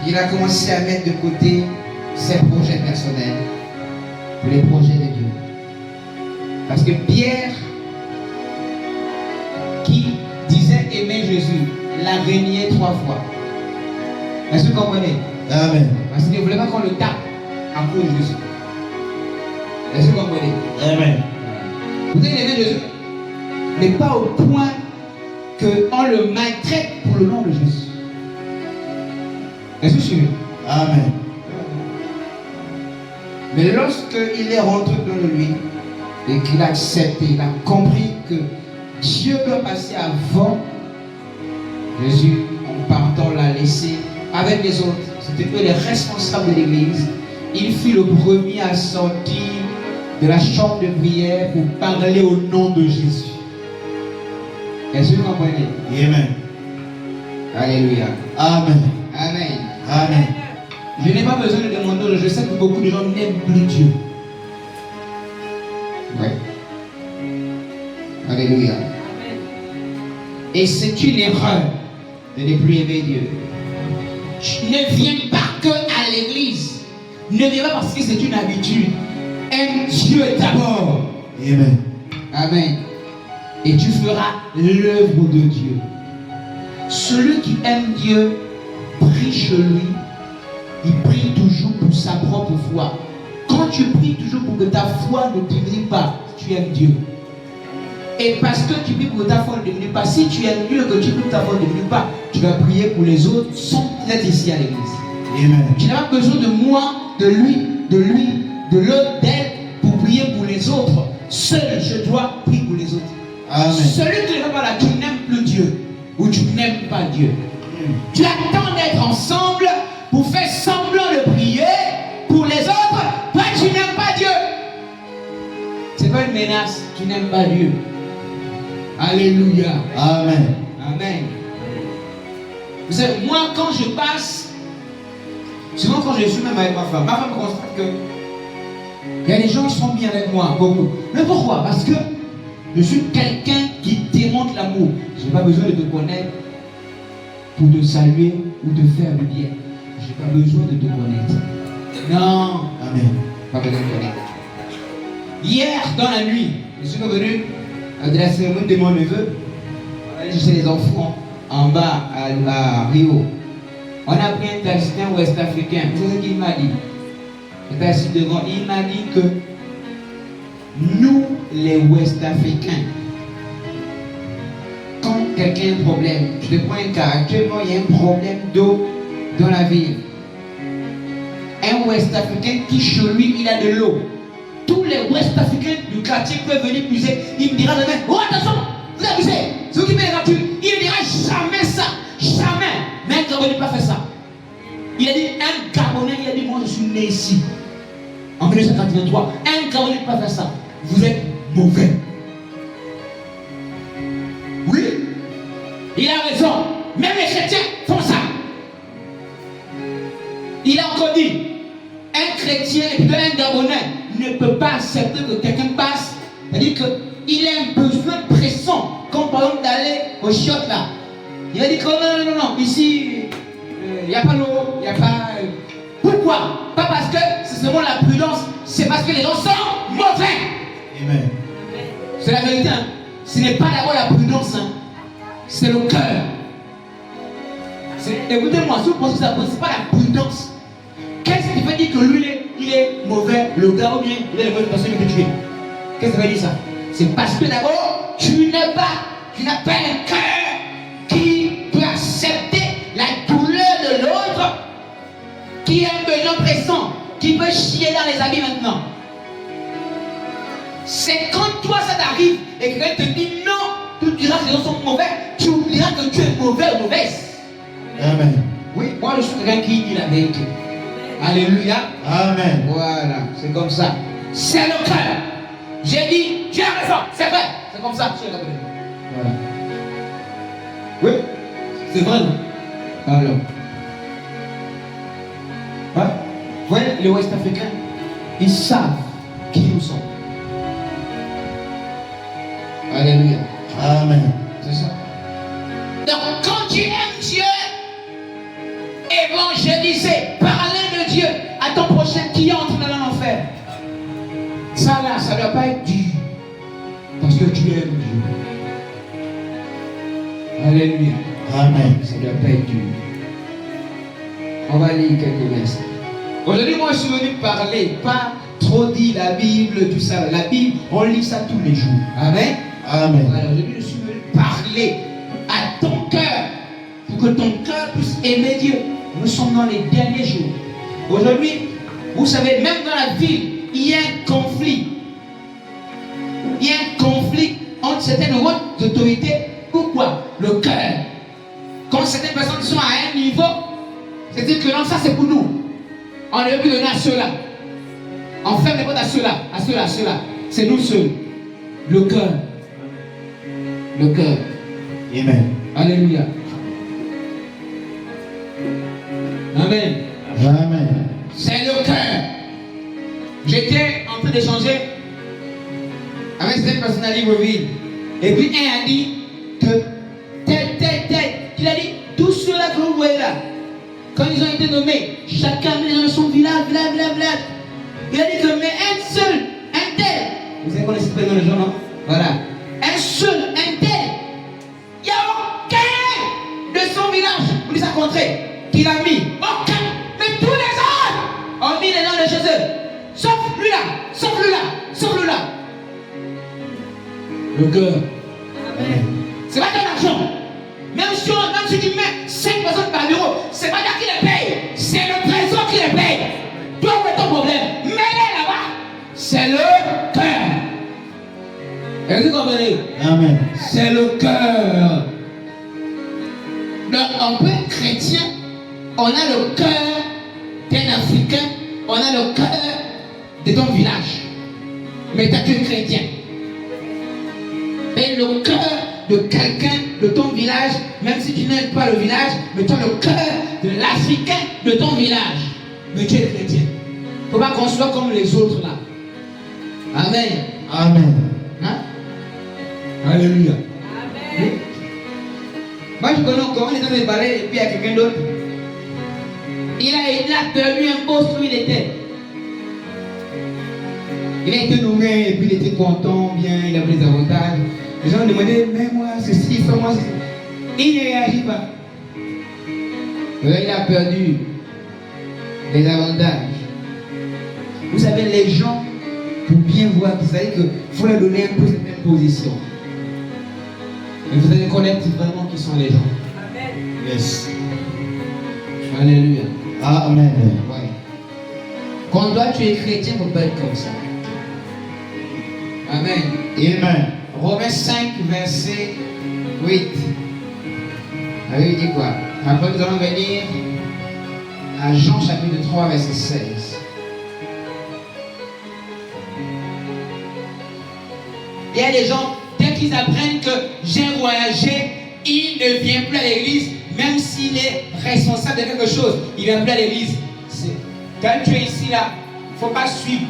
il a commencé à mettre de côté ses projets personnels pour les projets de Dieu. Parce que Pierre, qui disait aimer Jésus, l'a renié 3 fois. Est-ce que vous comprenez? Amen. Parce qu'il ne voulait pas qu'on le tape à cause de Jésus. Est-ce que vous comprenez? Amen. Vous avez aimé Jésus, mais pas au point qu'on le maltraite pour le nom de Jésus. Est-ce que vous suivez? Amen. Mais lorsqu'il est rentré dans lui et qu'il a accepté, il a compris que Dieu doit passer avant, Jésus, en partant, l'a laissé avec les autres. C'était eux les responsables de l'église. Il fut le premier à sortir de la chambre de prière pour parler au nom de Jésus. Est-ce que vous comprenez? Amen. Alléluia. Amen. Amen. Amen. Je n'ai pas besoin de demander, je sais que beaucoup de gens n'aiment plus Dieu. Oui. Alléluia. Amen. Et c'est une erreur de ne plus aimer Dieu. Ne viens pas que à l'église. Ne viens pas parce que c'est une habitude. Aime Dieu d'abord. Amen. Amen. Et tu feras l'œuvre de Dieu. Celui qui aime Dieu prie chez lui. Il prie toujours pour sa propre foi. Quand tu pries toujours pour que ta foi ne diminue pas, tu aimes Dieu. Et parce que tu pries pour que ta foi ne diminue pas, si tu aimes Dieu que tu pries pour que ta foi ne diminue pas, tu vas prier pour les autres sans être ici à l'église. Amen. Tu n'as pas besoin de moi, de lui, de l'autre, d'elle pour prier pour les autres. Seul je dois prier pour les autres. Amen. Celui qui ne va pas là, tu n'aimes plus Dieu ou tu n'aimes pas Dieu. Tu attends d'être ensemble pour faire semblant de prier pour les autres. Toi, tu n'aimes pas Dieu. Ce n'est pas une menace. Tu n'aimes pas Dieu. Alléluia. Amen. Amen. Vous savez, moi, quand je passe, souvent quand je suis même avec ma femme constate que Il y a des gens qui sont bien avec moi, beaucoup. Mais pourquoi? Parce que je suis quelqu'un qui démontre l'amour. Je n'ai pas besoin de te connaître pour te saluer ou te faire du bien. Je n'ai pas besoin de te connaître. Non. Amen. Pas besoin de connaître. Hier, dans la nuit, je suis revenu de la cérémonie de mon neveu. On allait chercher les enfants en bas à Rio. On a pris un taxi ouest-africain. C'est ce qu'il m'a dit. J'étais assis devant. Il m'a dit que nous, les ouest-africains, quand quelqu'un a un problème, je te prends un cas, actuellement il y a un problème d'eau dans la ville. Un ouest-africain qui chez lui, il a de l'eau. Tous les ouest-africains du quartier peuvent venir puiser. Il me dira demain, oh attention, vous abusez, c'est vous qui payez la facture. Il ne dira jamais ça, jamais. Mais un Gabonais n'a pas fait ça. Il a dit, un Gabonais, il a dit, moi je suis né ici. En 1983, un Gabonais n'a pas fait ça. Vous êtes mauvais. Oui, il a raison. Même les chrétiens font ça. Il a encore dit, un chrétien et puis un Gabonais ne peut pas accepter que quelqu'un passe. C'est-à-dire qu'il a un besoin pressant, comme par exemple d'aller au chiottes là. Il a dit que non, ici, il n'y a pas l'eau, il n'y a pas... Pourquoi? Pas parce que c'est seulement la prudence, c'est parce que les gens sont mauvais. Amen. C'est la vérité. Hein? Ce n'est pas d'abord la prudence, hein? C'est le cœur. Écoutez-moi, si vous pensez que ce n'est pas la prudence, qu'est-ce qui veut dire que lui, il est mauvais, le gars ou bien il est la mauvaise personne qui peut tuer? Qu'est-ce que ça veut dire ça? C'est parce que d'abord, tu n'as pas un cœur qui peut accepter la douleur de l'autre, qui a un besoin pressant, qui peut chier dans les habits maintenant. C'est quand toi ça t'arrive et que quelqu'un te dit non, tu diras que les gens sont mauvais, tu oublieras que tu es mauvais ou mauvaise. Amen. Oui, moi je suis quelqu'un qui dit la vérité. Alléluia. Amen. Voilà, c'est comme ça. C'est le cœur. J'ai dit, tu as raison, c'est vrai. C'est comme ça. Voilà. Oui, c'est vrai. Non? Alors. Ouais. Vous voyez, les Ouest-Africains, ils savent qui nous sommes. Alléluia. Amen. C'est ça. Donc, quand tu aimes Dieu, évangéliser, parler de Dieu à ton prochain qui entre dans l'enfer. Ça là, ça ne doit pas être dur. Parce que tu aimes Dieu. Alléluia. Amen. Ça ne doit pas être dur. On va lire quelques versets. Aujourd'hui, moi, je suis venu parler, pas trop dire la Bible, tout ça. La Bible, on lit ça tous les jours. Amen. Amen. Voilà, aujourd'hui, je suis venu parler à ton cœur pour que ton cœur puisse aimer Dieu. Nous sommes dans les derniers jours. Aujourd'hui, vous savez, même dans la ville, il y a un conflit. Il y a un conflit entre certaines hautes autorités. Pourquoi? Le cœur. Quand certaines personnes sont à un niveau, c'est-à-dire que non, ça c'est pour nous. On ne veut plus donner à ceux-là. On ferme les portes à ceux-là, à ceux-là, à ceux-là. C'est nous seuls. Le cœur. Le cœur. Amen. Alléluia. Amen. Amen. C'est le cœur. J'étais en train d'échanger avec cette personne à Libreville. Et puis un a dit que tel. Il a dit, tous ceux-là que vous voyez là, quand ils ont été nommés, chacun dans son village, blablabla. Il a dit que mais un seul, un tel. Vous savez qu'on est cité dans les gens, non? Voilà. Un seul, un tel. Il n'y a aucun de son village, vous les a rencontrés, qu'il a mis. Aucun. Mais tous les autres ont mis les noms de chez eux. Sauf lui là, sauf lui là, sauf lui là. Le cœur. C'est pas ton argent. Même si tu mets 5 personnes par bureau, c'est pas toi qui les paye, c'est le trésor qui les paye. Toi, où est ton problème? Mets-les là-bas. C'est le cœur. Est-ce que vous comprenez? Amen. C'est le cœur. Donc, en tant que chrétien, on a le cœur d'un Africain, on a le cœur de ton village. Mais tu es chrétien. Et le cœur de quelqu'un de ton village, même si tu n'aimes pas le village, mais tu as le cœur de l'Africain de ton village. Mais tu es chrétien. Il ne faut pas qu'on soit comme les autres là. Amen. Amen. Hein? Alléluia. Amen. Moi, je connais encore, on est dans les balais et puis il y a quelqu'un d'autre. Il a perdu un poste où il était. Il a été nommé et puis il était content, bien, il avait des avantages. Les gens demandaient, mais moi, ceci, fais-moi ceci. Il ne réagit pas. Là, il a perdu les avantages. Vous savez, les gens, pour bien voir, vous savez qu'il faut leur donner un peu certaines positions. Et vous allez connaître vraiment qui sont les gens. Amen. Yes. Alléluia. Amen. Ouais. Quand toi tu es chrétien, il ne faut pas être comme ça. Amen. Amen. Romains 5, verset 8. Ah oui, il dit quoi? Après, nous allons venir à Jean chapitre 3, verset 16. Il y a des gens, dès qu'ils apprennent que j'ai voyagé, ils ne viennent plus à l'église, même s'il est responsable de quelque chose, il ne vient plus à l'église. Quand tu es ici, là, il ne faut pas suivre.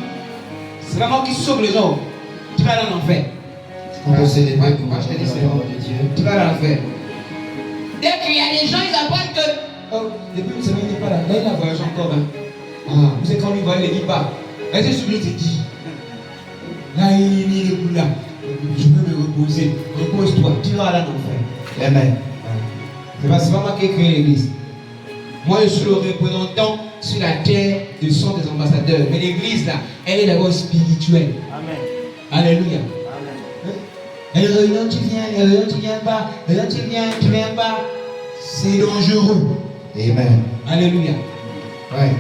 C'est vraiment qui sauve les gens. Tu vas aller en enfer. On peut célébrer Ouais, pour moi je te dis, la c'est parole bon. de Dieu. Tu vas aller en enfer. Dès qu'il y a des gens, ils apprennent que. Oh, depuis une semaine, il n'est pas là. Là, il a voyagé encore. Hein. Ah, vous savez, quand il voit, il ne dit pas. Est-ce que celui qui dit? Là, il n'est plus là. Je veux me reposer. Repose-toi. Tu vas aller en enfer. Amen. C'est pas moi qui ai créé l'église. Moi, je suis le représentant sur la terre de son des ambassadeurs. Mais l'église, là, elle est d'abord spirituelle. Amen. Alléluia. Amen. Et les réunions, tu viens, les réunions, tu viens pas. Les réunions, tu viens pas. C'est dangereux. Amen. Alléluia. Ouais.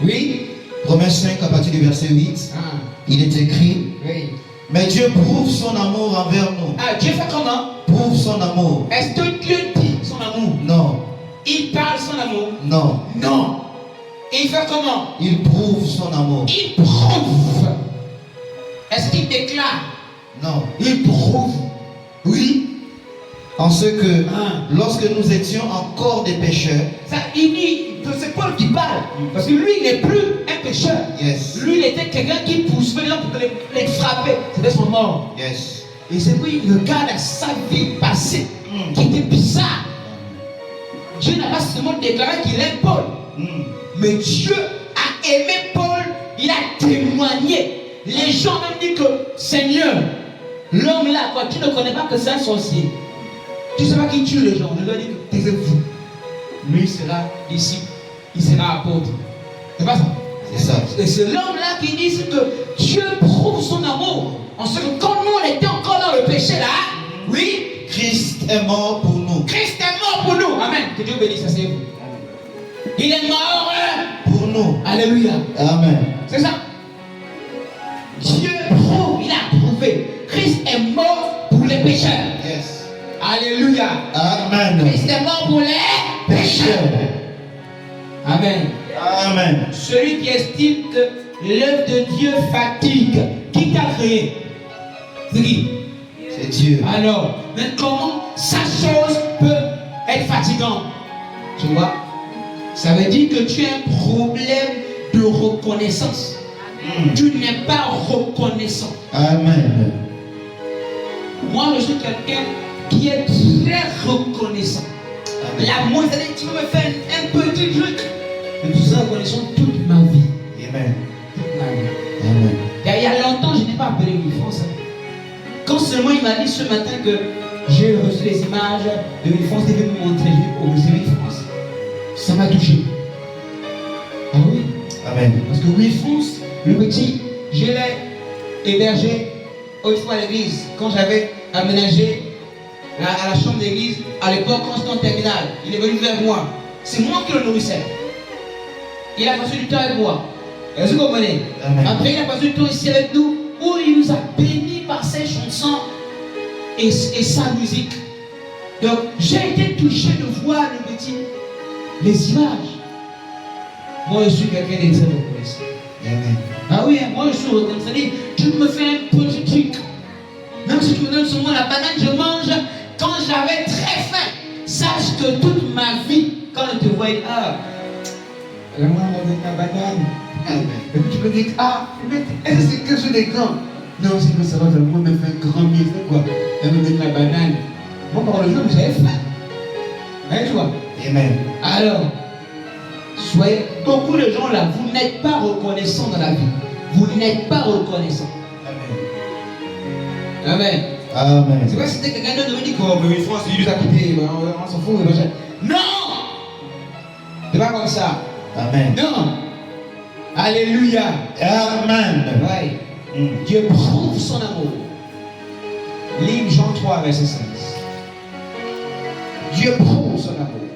Oui. Romains 5, à partir du verset 8, Ah, il est écrit: oui. mais Dieu prouve son amour envers nous. Ah, Dieu fait comment? Prouve son amour. Est-ce que Dieu dit son amour? Non. Il parle son amour? Non. Non. Et il fait comment? Il prouve son amour. Il prouve. Est-ce qu'il déclare? Non. Il prouve. Oui. En ce que, Ah. lorsque nous étions encore des pécheurs, Ça, il dit, c'est Paul qui parle. Parce que lui, il n'est plus un pécheur. yes, Lui, il était quelqu'un qui poussait les gens pour les frapper. C'était son mort. yes, Et c'est lui, il regarde à sa vie passée, Mm. qui était bizarre. Dieu n'a pas seulement déclaré qu'il aime Paul. Mm. Mais Dieu a aimé Paul, il a témoigné. Les gens même disent que Seigneur, l'homme là, quoi, tu ne connais pas que c'est un sorcier. Tu ne sais pas qui tue les gens. On leur dit que taisez-vous. Lui il sera disciple, il sera apôtre. C'est pas ça. c'est ça. Et c'est l'homme là qui dit que Dieu prouve son amour. En ce que quand nous on était encore dans le péché là, oui, Christ est mort pour nous. Christ est mort pour nous. Amen. Que Dieu bénisse, asseyez-vous. Il est mort Pour nous. Alléluia. Amen. C'est ça. Dieu prouve, il a prouvé. Christ est mort pour les pécheurs. Yes. Alléluia. Amen. Christ est mort pour les pécheurs. Amen. Amen. Celui qui estime que l'œuvre de Dieu fatigue, qui t'a créé? C'est qui? C'est Dieu. Alors, mais comment sa chose peut être fatigante? Tu vois? Ça veut dire que tu as un problème de reconnaissance. Mm. Tu n'es pas reconnaissant. Amen. Moi, je suis quelqu'un qui est très reconnaissant. Amen. La moindre, tu peux me faire un petit truc. Je suis reconnaissant toute ma vie. Amen. Toute ma vie. Amen. Il y a longtemps, je n'ai pas appelé Wilfrance. Quand seulement il m'a dit ce matin que j'ai reçu les images de Wilfrance, il devait me montrer, j'ai dit, oh, Wilfrance. Ça m'a touché. Ah oui. Amen. Parce que Wilfrance, le petit, je l'ai hébergé autrefois à l'église. Quand j'avais aménagé à la chambre d'église, à l'époque, quand j'étais en terminale, il est venu vers moi. C'est moi qui le nourrissais. Il a passé du temps avec moi. Est-ce que vous comprenez? Amen. Après, il a passé du temps ici avec nous, où il nous a bénis par ses chansons et sa musique. Donc, j'ai été touché de voir le petit, les images. Moi, je suis quelqu'un de très reconnaissant. Amen. Ah oui, moi, je suis reconnaissant. Tu me fais un petit truc. Même si tu me donnes seulement la banane, je mange quand j'avais très faim. Sache que toute ma vie, quand je te vois, ah, la maman m'a donné la banane. Et puis tu peux dire, ah, mais est-ce que c'est quelque chose de grand? Non, c'est que ça va, moi, me fait un grand bien, c'est quoi? Elle me donne la banane. Moi, par le jour, j'avais faim. Hein, tu vois? Amen. Alors, soyez, beaucoup de gens là, vous n'êtes pas reconnaissants dans la vie. Vous n'êtes pas reconnaissants. Amen. Amen. C'est vrai, c'était quelqu'un d'autre qui dit que mais France, il nous a quittés, on s'en fout. Non! C'est pas comme ça. Amen. Non! Alléluia. Amen. Ouais. Dieu prouve son amour. Lis Jean 3, verset 16. Dieu prouve son amour.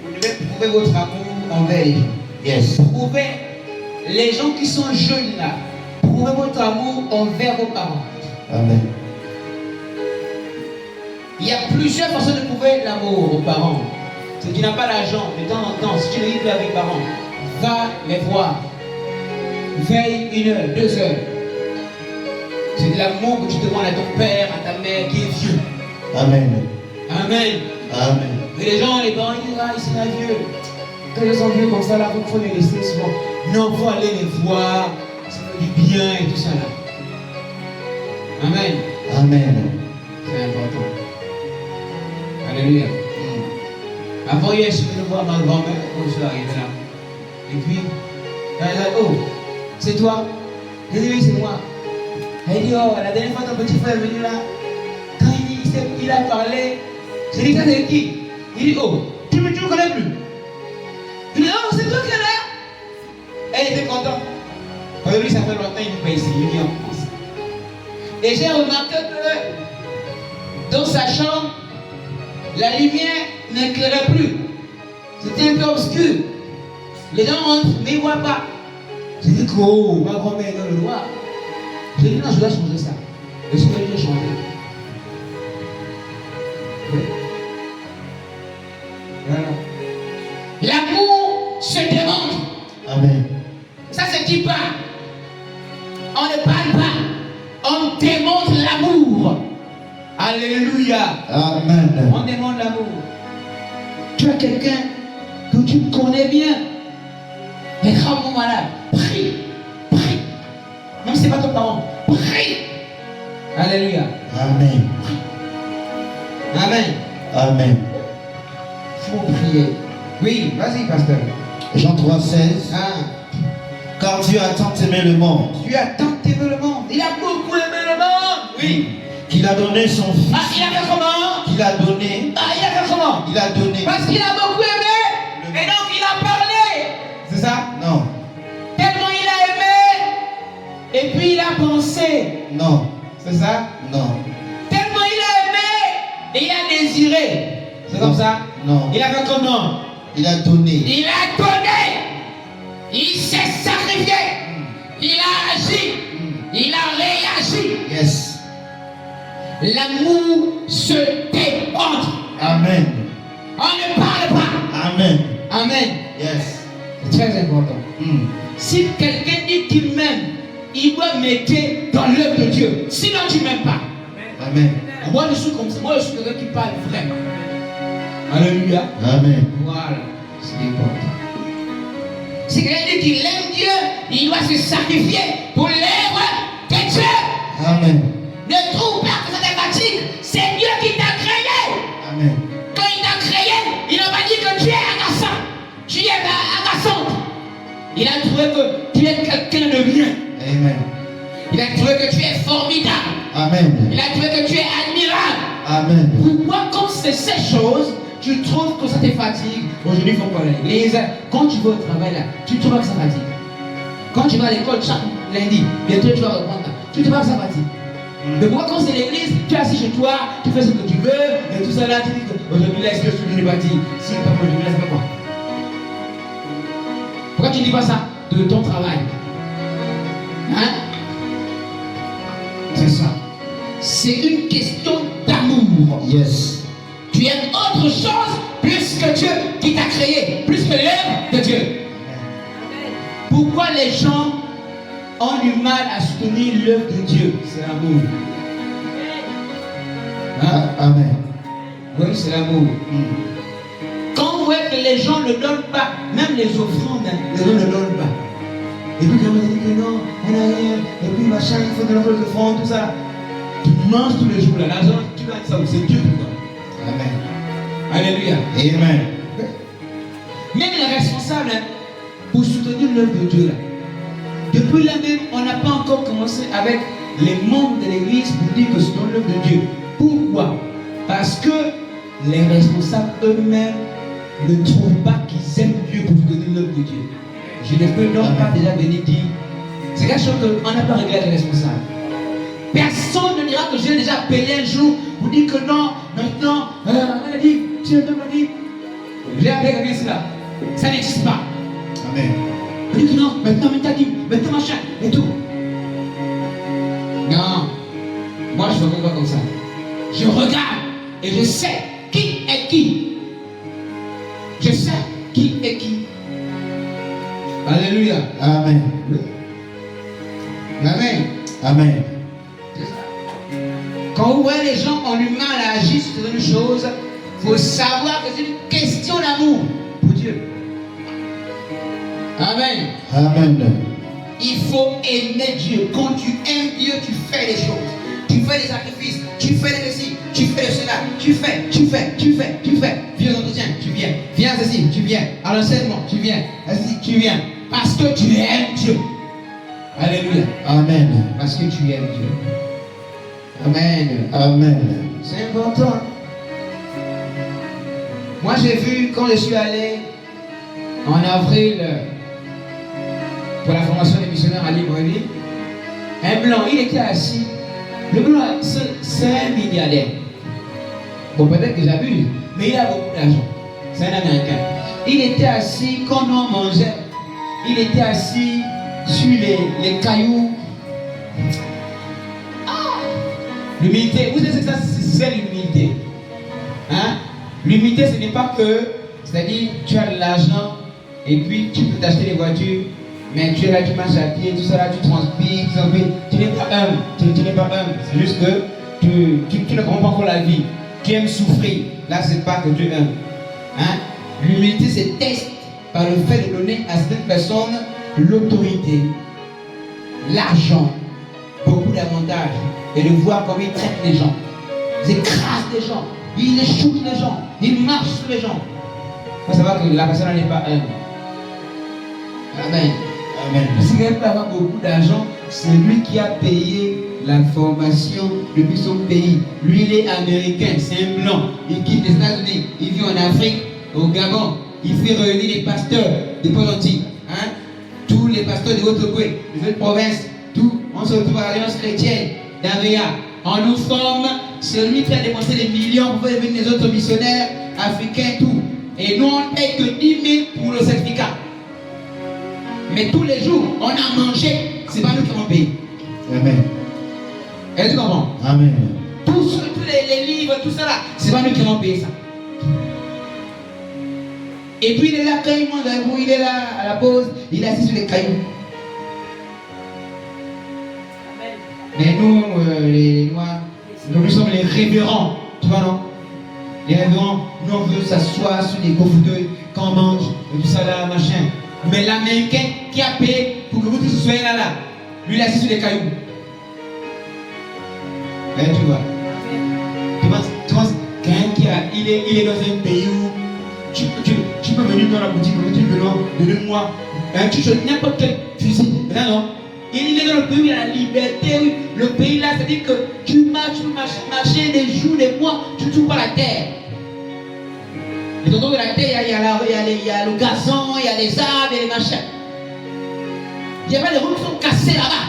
Vous devez prouver votre amour envers les gens. Yes. Prouvez les gens qui sont jeunes là. Prouvez votre amour envers vos parents. Amen. Il y a plusieurs façons de prouver l'amour aux parents. Si tu n'as pas l'argent, de temps en temps, si tu ne vis plus avec tes parents, va les voir. Veille 1 heure, 2 heures. C'est de l'amour que tu demandes à ton père, à ta mère qui est vieux. Amen. Amen. Amen. Mais les gens, les parents, ils disent, ah, ils sont vieux. Quand ils sont vieux comme ça, là, il faut les laisser souvent. Non, il faut aller les voir. Ça fait du bien et tout ça là. Amen. Amen. C'est important. Alléluia. Avant hier, je suis venu voir ma grand-mère quand je suis arrivé là. Et puis, elle a dit, oh, c'est toi? J'ai dit, oui, c'est moi. Elle dit, oh, la dernière fois, ton petit frère est venu là. Quand il a parlé, j'ai dit, ça c'est qui? Il dit, oh, tu me connais plus? Je dis, oh, c'est toi qui es là? Elle était contente. Parce que lui, ça fait longtemps qu'il n'est pas ici, il vit en France. Et j'ai remarqué que dans sa chambre, la lumière n'éclairait plus. C'était un peu obscur. Les gens rentrent, mais ils ne voient pas. J'ai dit que oh, ma grand-mère est dans le noir. J'ai dit non, je dois changer ça. Et je vais changer. Oui. Voilà. L'amour se demande. Amen. Ça se dit pas. On ne parle pas. On démontre l'amour. Alléluia. Amen. On demande l'amour. Tu as quelqu'un que tu connais bien. Les grands malades. Prie. Prie. Même si ce n'est pas ton parent. Prie. Alléluia. Amen. Amen. Amen. Il faut prier. Oui, vas-y, pasteur. Jean 3, 16. Ah. Car Dieu a tant aimé le monde. Dieu a tant aimé le monde. Il a beaucoup aimé le monde. Oui. Qu'il a donné son fils. Ah, il a fait comment? Qu'il a donné. Ah, il a fait comment? Il a donné. Parce qu'il a beaucoup aimé. Et donc il a parlé. C'est ça? Non. Tellement il a aimé. Et puis il a pensé. Non. C'est ça? Non. Tellement il a aimé. Et il a désiré. C'est comme ça? Non. Il a fait comment? Il a donné. Il a donné. Il s'est sacrifié. Il a agi. Il a réagi. Yes. L'amour se démontre. Amen. On ne parle pas. Amen. Amen. Yes. C'est très important. Si quelqu'un dit qu'il m'aime, il doit mettre dans l'œuvre de Dieu. Sinon, tu ne m'aimes pas. Amen. Moi, je suis comme ça. Moi, je suis quelqu'un qui parle vraiment. Alléluia. Amen. Voilà. C'est important. Si quelqu'un dit qu'il aime Dieu, il doit se sacrifier pour l'œuvre de Dieu. Amen. Ne trouve pas que ça te fatigue. C'est Dieu qui t'a créé. Amen. Quand il t'a créé, il n'a pas dit que tu es agaçant. Tu es agaçante. Il a trouvé que tu es quelqu'un de bien. Amen. Il a trouvé que tu es formidable. Amen. Il a trouvé que tu es admirable. Amen. Pourquoi, quand c'est ces choses, tu trouves que ça te fatigue? Aujourd'hui, il faut pas aller à l'église. Quand tu vas au travail, là, tu trouves que ça fatigue. Quand tu vas à l'école chaque lundi, bientôt tu vas reprendre. Tu trouves que ça fatigue. Mais pourquoi quand c'est l'église, tu es assis chez toi, tu fais ce que tu veux, et tout ça là, tu dis que aujourd'hui là, est-ce que je suis venu bâtir? Si pas moi, je ne sais pas quoi. Pourquoi tu ne dis pas ça de ton travail? Hein? C'est ça. C'est une question d'amour. Yes. Tu aimes autre chose plus que Dieu qui t'a créé, plus que l'œuvre de Dieu. Pourquoi les gens ont du mal à soutenir l'œuvre de Dieu? C'est l'amour. Hein? Amen. Oui, c'est l'amour. Quand voyez que les gens ne donnent pas, même les offrandes, hein, les gens ne donnent pas. Et puis quand on dit que non, on n'a rien, et puis machin, il faut donner les offrandes, tout ça. Tu manges tous les jours là, l'argent, tu gagnes ça, c'est Dieu pour toi. Amen. Alléluia. Amen. Même les responsables hein, pour soutenir l'œuvre de Dieu là. Depuis là même, on n'a pas encore commencé avec les membres de l'église pour dire que c'est dans l'œuvre de Dieu. Pourquoi? Parce que les responsables eux-mêmes ne trouvent pas qu'ils aiment Dieu pour soutenir l'œuvre de Dieu. Je ne peux donc pas déjà venir dire. C'est quelque chose qu'on n'a pas réglé avec les responsables. Personne ne dira que j'ai déjà appelé un jour pour dire que non, maintenant, on a dit, Dieu m'a dit. J'ai appelé quelqu'un ici là. Ça n'existe pas. Amen. On dit que non, maintenant, il t'a dit, maintenant machin, et tout. Non. Moi, je ne fais pas comme ça. Je regarde et je sais qui est qui. Je sais qui est qui. Alléluia. Amen. Amen. Amen. Quand vous voyez les gens ont du mal à agir sur une chose, il faut savoir que c'est une question d'amour pour Dieu. Amen. Amen. Il faut aimer Dieu. Quand tu aimes Dieu, tu fais les choses. Tu fais les sacrifices. Tu fais les récits. Tu fais cela. Tu fais. Viens aux entretiens, tu viens. Viens ici, tu viens. À l'enseignement, tu viens. Ici, tu viens. Parce que tu aimes Dieu. Alléluia. Amen. Parce que tu aimes Dieu. Amen. Amen. C'est important. Moi, j'ai vu quand je suis allé en avril pour la formation des missionnaires à Libreville, un blanc, il était assis. Le blanc, c'est un milliardaire. Bon, peut-être que j'abuse, mais il a beaucoup d'argent. C'est un Américain. Il était assis quand on mangeait. Il était assis sur les cailloux. L'humilité, vous savez ce que ça c'est l'humilité. Hein? L'humilité, ce n'est pas que, c'est-à-dire tu as de l'argent et puis tu peux t'acheter des voitures, mais tu es là, tu marches à pied, tout ça là, tu transpires, tu n'es pas humble, tu n'es pas humble. C'est juste que tu ne comprends pas encore la vie. Tu aimes souffrir. Là, c'est pas que tu aimes. Hein? L'humilité, c'est test par le fait de donner à cette personne l'autorité, l'argent, beaucoup d'avantages, et de voir comment ils traitent les gens. Ils écrasent les gens, ils échouent les gens, ils marchent sur les gens. Il faut savoir que la personne n'est pas humble. Amen. Amen. Parce qu'il peut avoir beaucoup d'argent, c'est lui qui a payé la formation depuis son pays. Lui, il est américain, c'est un blanc. Il quitte les États-Unis, il vit en Afrique, au Gabon. Il fait réunir les pasteurs des Pont-Gentil. Hein? Tous les pasteurs de Haute-Coué, des autres provinces, tout. On se retrouve à l'Alliance chrétienne d'Avea. On nous forme, c'est lui qui a dépensé des millions pour faire venir les autres missionnaires africains, tout. Et nous, on ne paye que 10 000 pour le certificat. Mais tous les jours, on a mangé, c'est pas nous qui avons payé. Amen. Est-ce que tu comprends? Amen. Tous les livres, tout ça là, c'est pas nous qui avons payé ça. Et puis il est là quand il mange avec vous, il est là à la pause, il est assis sur les cailloux. Mais nous, les Noirs, nous sommes les révérends, tu vois non? Les révérends, nous on veut s'asseoir sur des gros fauteuils quand on mange, et tout ça là, machin. Mais l'Américain qui a payé pour que vous tous soyez là, lui il est assis sur les cailloux. Ben, tu vois. Tu penses quelqu'un qui il est dans un pays où tu peux venir dans la boutique, tu peux venir donne-moi. Tu choisis n'importe quel fusil. Non. Il est dans le pays où il y a la liberté. Oui. Le pays là, c'est-à-dire que tu marches des jours, des mois, tu ne touches pas la terre. Et dans la terre, il y a le gazon, il y a les arbres, il y a les machins. Il n'y a pas de routes qui sont cassées là-bas.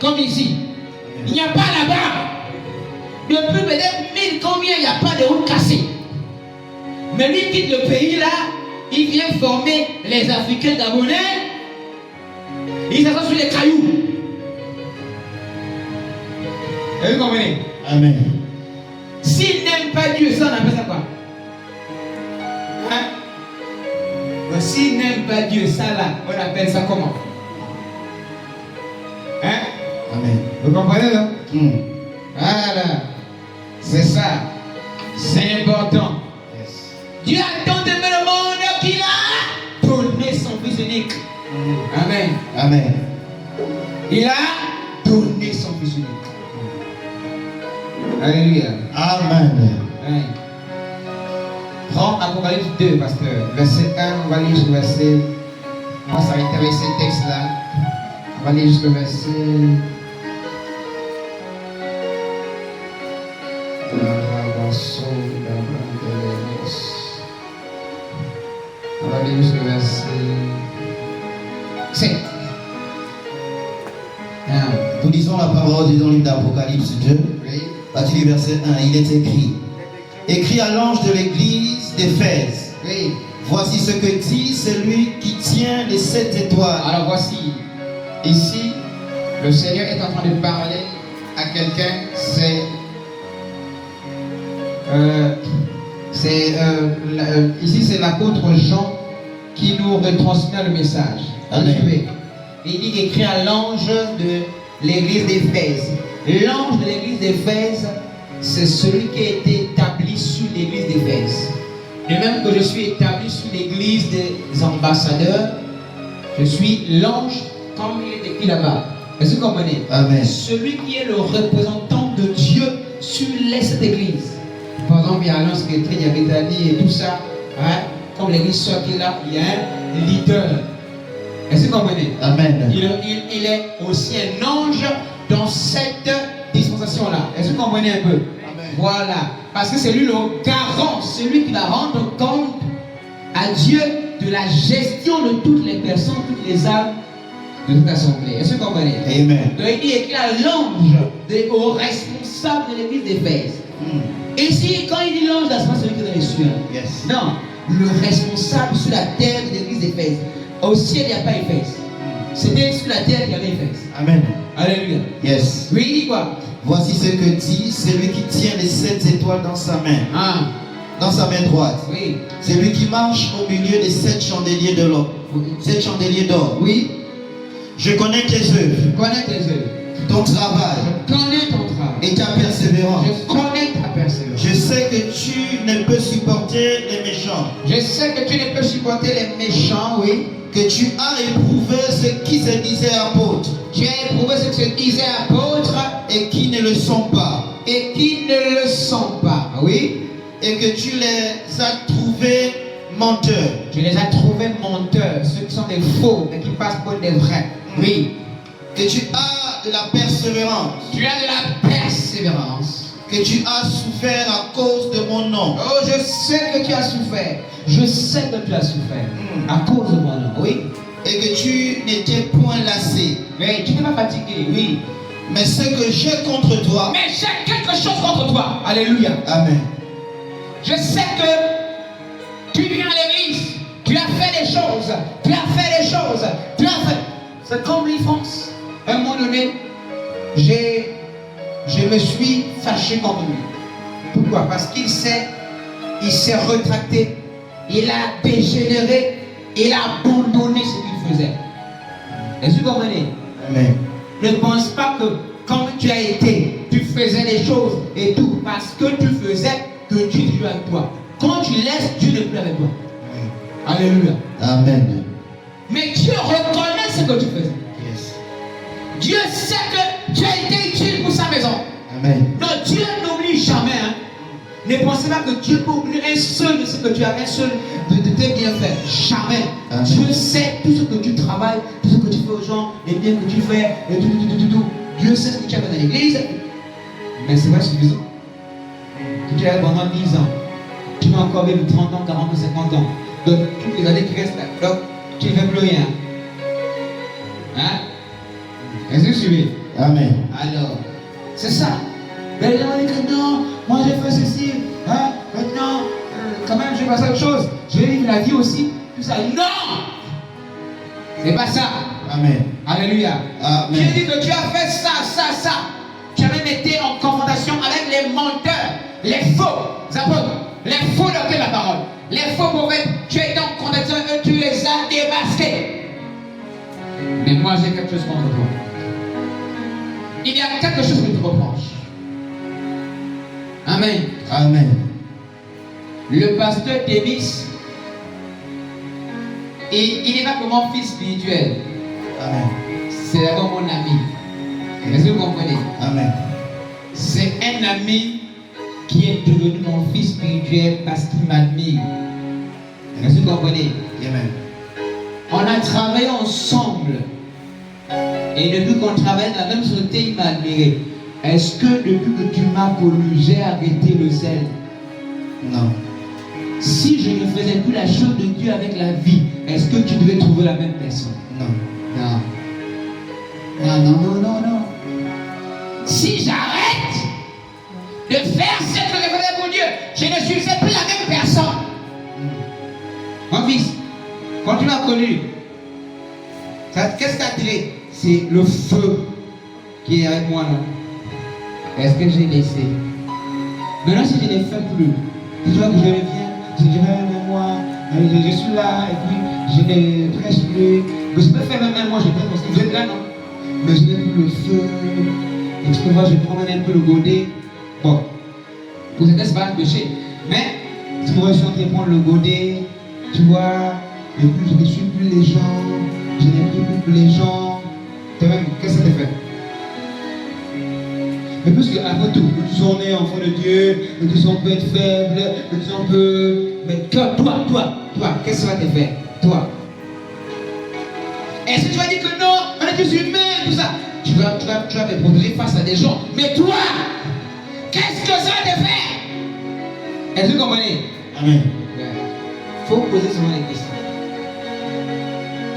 Comme ici. Il n'y a pas là-bas. Depuis peut-être 1000 combien, il n'y a pas de routes cassées. Mais lui quitte le pays là, il vient former les Africains gabonais. Il s'assoit sur les cailloux. Et vous comprenez? Amen. S'il n'aime pas Dieu, ça on appelle ça quoi? Hein? Donc, s'il n'aime pas Dieu, ça là, on appelle ça comment? Hein? Amen. Vous comprenez là? Voilà. C'est ça. C'est important. Yes. Dieu a tant aimé Amen. Il a donné son fils unique. Alléluia. Amen. Amen. Prends Apocalypse 2, pasteur. Verset 1, on va lire jusqu'au verset. On va s'arrêter avec ces textes-là. On va lire jusqu'au verset. On va lire jusqu'au verset 7. Nous lisons la parole dans le livre d'Apocalypse 2, Oui. à partir du verset 1. Il est écrit: Écrit à l'ange de l'église d'Éphèse, Oui. voici ce que dit celui qui tient les 7 étoiles. Alors voici, ici, le Seigneur est en train de parler à quelqu'un. Ici, c'est l'apôtre Jean qui nous retransmet le message. Amen. Il dit écrit à l'ange de l'église d'Éphèse. L'ange de l'église d'Éphèse, c'est celui qui a été établi sur l'église d'Éphèse. De même que je suis établi sur l'église des ambassadeurs, je suis l'ange comme il est écrit là-bas. Est-ce que vous comprenez? Amen. Celui qui est le représentant de Dieu sur cette église. Par exemple, il y a l'ange qui est très Béthanie et tout ça. Hein? Comme l'église sœur qui est là, il y a un leader. Est-ce que vous comprenez? Amen. Il est aussi un ange dans cette dispensation-là. Est-ce que vous comprenez un peu? Amen. Voilà. Parce que c'est lui le garant, celui qui va rendre compte à Dieu de la gestion de toutes les personnes, toutes les âmes de toute l'assemblée. Est-ce que vous comprenez? Amen. Donc il dit écrit à l'ange au responsable de l'église d'Éphèse. Et ici, quand il dit l'ange, c'est pas celui qui est dans les cieux. Yes. Non, le responsable sur la terre de l'église d'Éphèse. Au ciel, il n'y a pas Éphèse. C'était sur la terre qu'il y avait Éphèse. Amen. Alléluia. Yes. Oui, il dit quoi? Voici ce que dit celui qui tient les 7 étoiles dans sa main. Ah, Dans sa main droite. oui. Celui qui marche au milieu des 7 chandeliers de l'or. 7 chandeliers d'or. Oui, Je connais tes œuvres, je connais tes œuvres. ton travail Je connais ton travail. et ta persévérance. Je connais ta persévérance. Je sais que tu ne peux supporter les méchants, Je sais que tu ne peux supporter les méchants, oui. que tu as éprouvé ceux qui se disaient apôtres Tu as éprouvé ce que se disaient apôtres et qui ne le sont pas, et qui ne le sont pas. Oui. et que tu les as trouvés menteurs. Tu les as trouvés menteurs, ceux qui sont des faux, mais qui passent pour des vrais. Oui. Que tu as de la persévérance, Tu as de la persévérance. que tu as souffert à cause de mon nom. Oh, je sais que tu as souffert. Je sais que tu as souffert à cause de mon nom. Oui. Et que tu n'étais point lassé. Mais tu n'es pas fatigué. Oui. Mais ce que j'ai contre toi. Mais j'ai quelque chose contre toi. Alléluia. Amen. Je sais que tu viens à l'église. Tu as fait des choses. Tu as fait des choses. Tu as fait. C'est comme les France. À un moment donné, je me suis fâché contre lui. Pourquoi? Parce qu'il s'est retracté. Il a dégénéré. Il a abandonné ce qu'il faisait. Est-ce que vous comprenez? Amen. Ne pense pas que comme tu as été, tu faisais des choses et tout, parce que tu faisais que Dieu est avec toi. Quand tu laisses, Dieu n'est plus avec toi. Alléluia. Amen. Mais Dieu reconnaît ce que tu faisais. Yes. Dieu sait que tu as été utile pour sa maison. Amen. Non, Dieu n'oublie jamais. Hein. Ne pensez pas que Dieu peut oublier un seul de ce que tu as, un seul de tes bienfaits. Jamais. Amen. Dieu sait tout ce que tu travailles, tout ce que tu fais aux gens, les biens que tu fais, et tout. Dieu sait ce que tu as fait dans l'église. Mais c'est pas suffisant. Tu es là pendant 10 ans. Tu vas encore vivre 30 ans, 40 ans, 50 ans. Donc, toutes les années qui restent là, donc, tu ne fais plus rien. Hein? Est-ce que vous suivez? Amen. Alors, c'est ça. Mais les gens disent que non, moi j'ai fait ceci. Hein? Maintenant, quand même, je vais passer à autre chose. Je vais vivre la vie aussi. Tout ça. Non! C'est pas ça. Amen. Alléluia. Amen. J'ai dit que tu as fait ça. Tu as même été en confrontation avec les menteurs, les faux apôtres, les faux docteurs de la parole, les faux prophètes. Tu as été en confrontation avec eux, tu les as démasqués. Mais moi j'ai quelque chose contre toi. Il y a quelque chose que tu reproches. Amen. Amen. Le pasteur Davis, et il n'est pas comme un fils spirituel. Amen. C'est d'abord mon ami. Est-ce que vous comprenez? Amen. C'est un ami qui est devenu mon fils spirituel parce qu'il m'admire. Est-ce que vous comprenez? Amen. On a travaillé ensemble. Et depuis qu'on travaille dans la même société, il m'a admiré. Est-ce que depuis que tu m'as connu, j'ai arrêté le zèle? Non. Si je ne faisais plus la chose de Dieu avec la vie, est-ce que tu devais trouver la même personne? Non. Non. Non. Si j'arrête de faire ce que je faisais pour Dieu, je ne suis plus la même personne. Mon fils, quand tu m'as connu, qu'est-ce qui t'a attiré? C'est le feu qui est avec moi là. Est-ce que j'ai laissé? Maintenant, si je ne fais plus, tu vois que je reviens, je dirais, mais moi, je suis là, et puis je ne prêche plus. Mais je peux faire même un mois, je prêche parce que vous êtes là, non? Mais je n'ai plus le feu. Et tu peux voir, je promène un peu le godet. Bon, pour certains, c'est pas un péché. Mais, tu pourrais je suis en train de prendre le godet, tu vois, et puis je ne suis plus les gens, je n'ai plus les gens. Toi-même, qu'est-ce que ça te fait? Mais parce qu'après tout, nous disons on est enfant de Dieu, nous disons on peut être faible, nous disons on peut. Mais toi, qu'est-ce que ça va te faire? Toi. Est-ce que tu vas dire que non, on est tous humains, tout ça? Tu vas te protéger face à des gens. Mais toi, qu'est-ce que ça va te faire? Est-ce que vous comprenez? Amen. Il faut poser souvent les questions.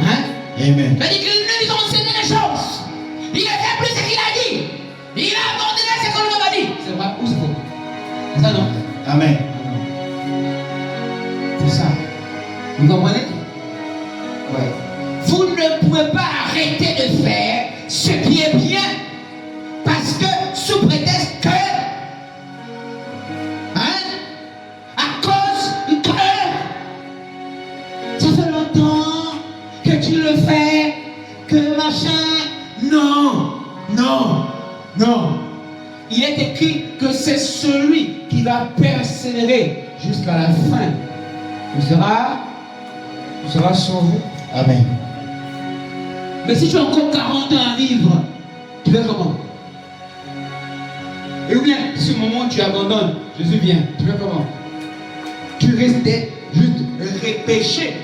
Hein? Amen. Il a dit qu'il nous a enseigné les choses. Il a fait plus ce qu'il a dit. Il a abandonné ce qu'on lui a dit. C'est vrai ou c'est faux? C'est ça, non? Amen. C'est ça. Vous comprenez? Ouais. Vous ne pouvez pas arrêter de faire ce qui est bien parce que sous prétexte que à cause que ça fait longtemps que tu le fais, que machin. Non. Il est écrit que c'est celui qui va persévérer jusqu'à la fin. Tu seras sauvé. Amen. Mais si tu as encore 40 ans à vivre, tu fais comment? Et ou bien, si au moment où tu abandonnes, Jésus vient, tu fais comment? Tu risques d'être juste repêché.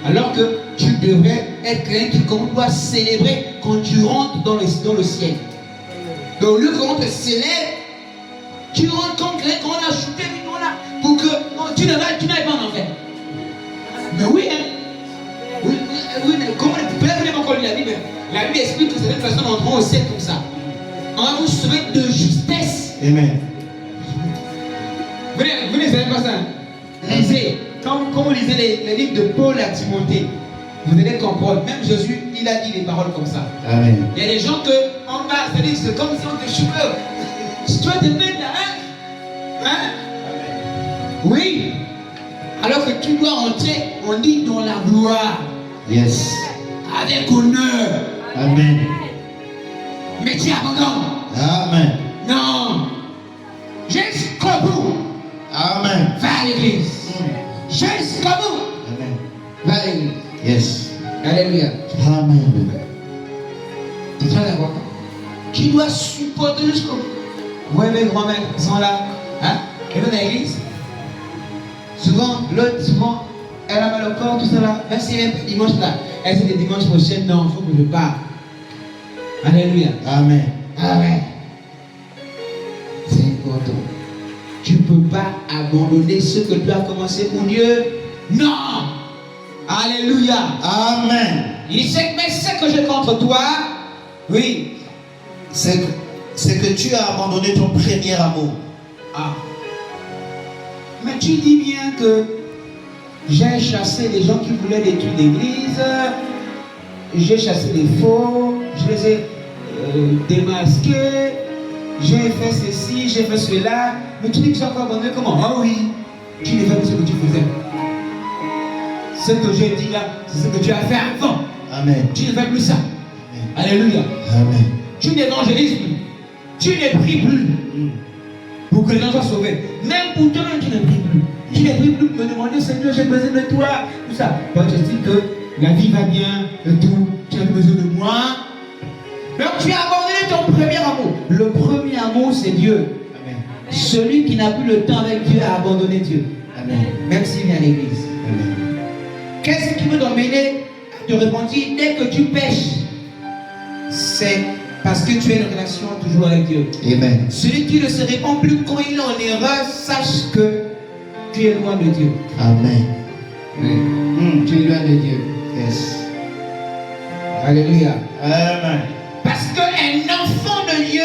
Alors que tu devrais être quelqu'un qui doit célébrer quand tu rentres dans le ciel. Donc, au lieu qu'on te célèbre, tu rentres comme quelqu'un qu'on a shooté, pour que tu n'ailles pas en enfer. Mais oui, oui, comment peut-être vous n'avez pas lu la Bible. La Bible explique que certaines personnes entreront au ciel comme ça. On va vous sauver de justesse. Amen. Vous ne savez pas ça? Lisez. Quand vous lisez les livres de Paul à Timothée, vous allez comprendre. Même Jésus, il a dit des paroles comme ça. Amen. Il y a des gens que en bas, c'est comme si on te chouait. Si tu vas te mettre là, hein? Oui. Alors que tu dois entrer, on dit dans la gloire. Yes. Avec honneur. Amen. Mais tu abandonnes. Amen. Non. Jusqu'au bout. Amen. Va à l'église. Jusqu'au bout. Amen. Va à l'église. Yes. Alléluia. Amen. C'est très important. Tu dois supporter jusqu'au bout. Vous voyez mes grands-mères sont là. Hein? Elles vont à l'église. Souvent, elle a mal au corps, tout ça là. Même si elle est dimanche là. Elle dit le dimanche prochain, non, il faut que je parte. Alléluia. Amen. Amen. C'est important. Tu ne peux pas abandonner ce que tu as commencé pour Dieu. Non. Alléluia. Amen. Il dit, mais ce que j'ai contre toi, oui. C'est que tu as abandonné ton premier amour. Ah. Mais tu dis bien que j'ai chassé les gens qui voulaient détruire l'église, j'ai chassé les faux, je les ai démasqués, j'ai fait ceci, j'ai fait cela, mais tu dis que j'ai encore abandonné comment? Ah oui, tu ne fais plus ce que tu faisais. Ce que j'ai dit là, c'est ce que tu as fait avant. Amen. Tu ne fais plus ça. Amen. Alléluia. Amen. Tu n'évangélises plus. Tu ne pries plus. Pour que les gens soient sauvés. Même pour toi-même, tu ne pries plus. Tu ne pries plus pour me demander, Seigneur, j'ai besoin de toi. Tout ça. Quand tu dis que la vie va bien, et tout, tu tu as besoin de moi. Donc tu as abandonné ton premier amour. Le premier amour, c'est Dieu. Amen. Celui qui n'a plus le temps avec Dieu a abandonné Dieu. Amen. Même s'il vient à l'église. Amen. Qu'est-ce qui veut t'emmener à te repentir dès que tu pêches? C'est parce que tu as une relation toujours avec Dieu. Amen. Celui qui ne se répand plus quand il est en erreur, sache que tu es loin de Dieu. Amen. Tu es loin de Dieu. Yes. Alléluia. Amen. Parce qu'un enfant de Dieu,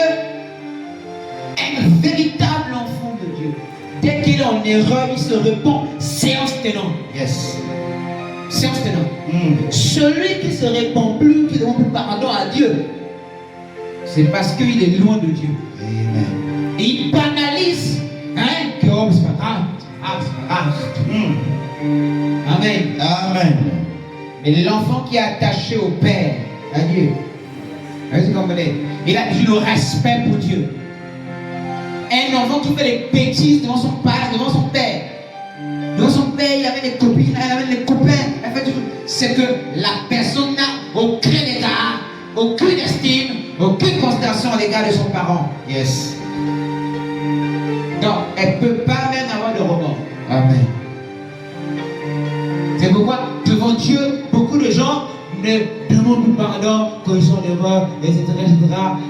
un véritable enfant de Dieu, dès qu'il est en erreur, il se répand, séance tenante. Yes. Séance tenante. Celui qui se répand plus, qui ne demande plus pardon à Dieu, c'est parce qu'il est loin de Dieu. Amen. Et il banalise, que oh, c'est pas grave. Ah, c'est pas grave. Amen. Amen. Mais l'enfant qui est attaché au Père, à Dieu, vous comprenez? Il a toujours le respect pour Dieu. Un enfant qui fait des bêtises devant son père, devant son père. Devant son père, il avait des copines, il avait des copains. C'est que la personne n'a aucun égard, aucune estime, aucune considération à l'égard de son parent. Yes. Donc, elle ne peut pas même avoir de remords. Amen. C'est pourquoi, devant Dieu, beaucoup de gens ne demandent plus pardon quand ils sont en erreur, etc.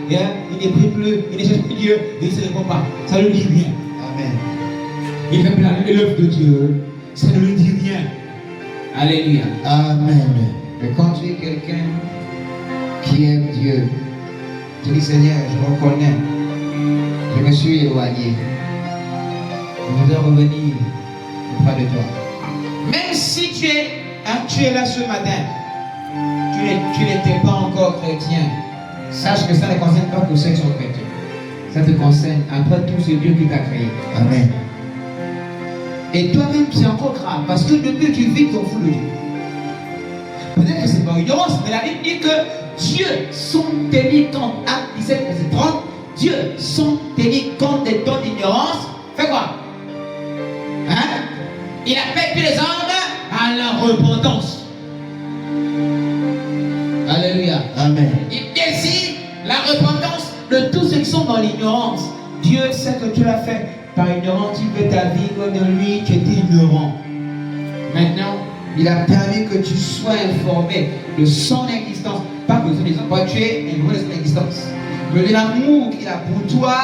Et, ils ne prient plus, ils ne cherchent plus Dieu, et ils ne se répondent pas. Ça ne lui dit rien. Amen. Il fait planer l'œuvre de Dieu, ça ne lui dit rien. Alléluia. Amen. Mais quand tu es quelqu'un qui aime Dieu, tu dis Seigneur, je reconnais, je me suis éloigné. Je voudrais revenir auprès de toi. Même si tu es là ce matin, tu n'étais pas encore chrétien, sache que ça ne concerne pas que ceux qui sont chrétiens. Ça te concerne après tout, c'est Dieu qui t'a créé. Amen. Et toi-même, c'est encore grave, parce que depuis que tu vis, tu t'en fous de Dieu. Peut-être que c'est pas ignorance, mais la Bible dit que Dieu, sans tenir compte, acte 17, verset 30, Dieu, sans tenir compte de ton ignorance, fait quoi? Il appelle tous les hommes à la repentance. Alléluia. Amen. Il dit ici la repentance de tous ceux qui sont dans l'ignorance. Dieu sait que tu l'as fait par ignorance, tu veux ta vie comme de lui, tu étais ignorant. Maintenant, il a permis que tu sois informé de son existence. Pas que tu pas tu es informé de son existence. Mais de l'amour qu'il a pour toi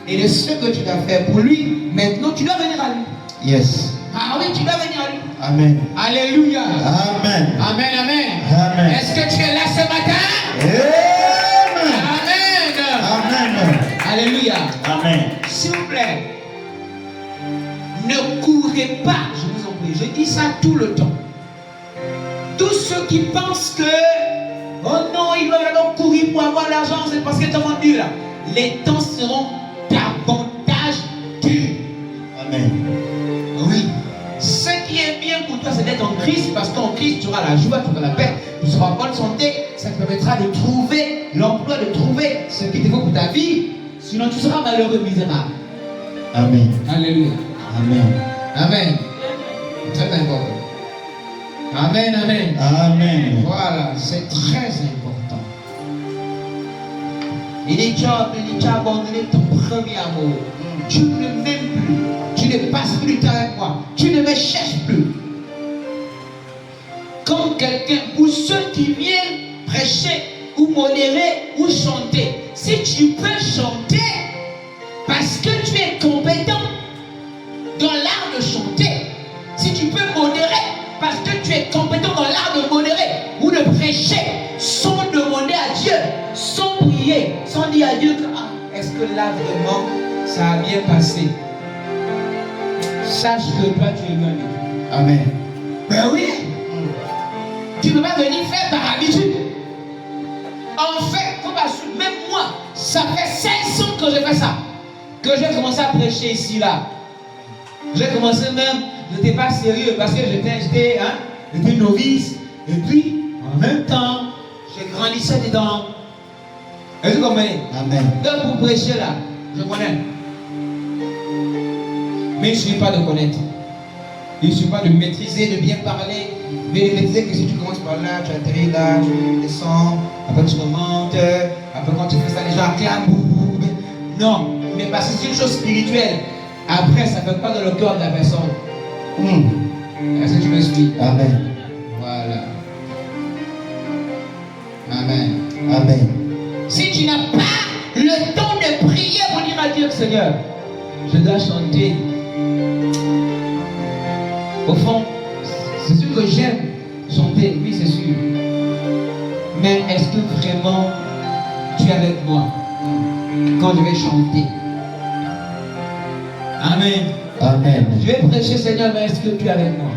et de ce que tu dois faire pour lui. Maintenant, tu dois venir à lui. Yes. Ah oui, tu dois venir à lui. Amen. Alléluia. Amen. Amen, amen. Amen. Est-ce que tu es là ce matin? Amen. Amen. Amen. Alléluia. Amen. S'il vous plaît, ne courez pas, je vous en prie. Je dis ça tout le temps. Tous ceux qui pensent que, oh non, ils doivent alors courir pour avoir l'argent, c'est parce qu'ils t'ont vendu là. Les temps seront davantage durs. Amen. Oui. Ce qui est bien pour toi, c'est d'être en Christ, parce qu'en Christ, tu auras la joie, tu auras la paix, tu seras en bonne santé. Ça te permettra de trouver l'emploi, de trouver ce qui te faut pour ta vie. Sinon, tu seras malheureux, misérable. Amen. Alléluia. Amen. Amen. Très important. Amen, amen. Amen. Voilà, c'est très important. Il dit, tu as abandonné ton premier amour. Tu ne m'aimes plus. Tu ne passes plus du temps avec moi. Tu ne me cherches plus. Quand quelqu'un, ou ceux qui viennent prêcher, ou modérer, ou chanter, si tu peux chanter, parce que tu es compétent dans l'art de chanter, si tu peux modérer, parce que tu es compétent dans l'art de modérer, ou de prêcher, sans demander à Dieu, sans prier, sans dire à Dieu que, est-ce que là vraiment, ça a bien passé? Sache que toi, tu es loin de Dieu. Amen. Ben oui. Tu ne peux pas venir faire par habitude. En fait, faut pas, même moi, ça fait 16 ans que je fais ça. Que j'ai commencé à prêcher ici, là. J'ai commencé même, je n'étais pas sérieux parce que j'étais novice. Et puis, en même temps, je grandissais dedans. Est-ce que vous comprenez? Amen. Donc pour prêcher là, je connais. Mais il ne suffit pas de connaître. Il ne suffit pas de maîtriser, de bien parler, Mais il me disait que si tu commences par là, tu atterris là, tu descends, après tu remontes, après quand tu fais ça, les gens acclament. Non, mais parce que c'est une chose spirituelle. Après, ça ne fait pas dans le cœur de la personne. Est-ce que tu me suis? Amen. Voilà. Amen. Amen. Si tu n'as pas le temps de prier pour dire à Dieu, Seigneur, je dois chanter. Au fond, c'est sûr que j'aime chanter, oui c'est sûr. Mais est-ce que vraiment tu es avec moi quand je vais chanter? Amen. Amen. Je vais prêcher, Seigneur, mais est-ce que tu es avec moi?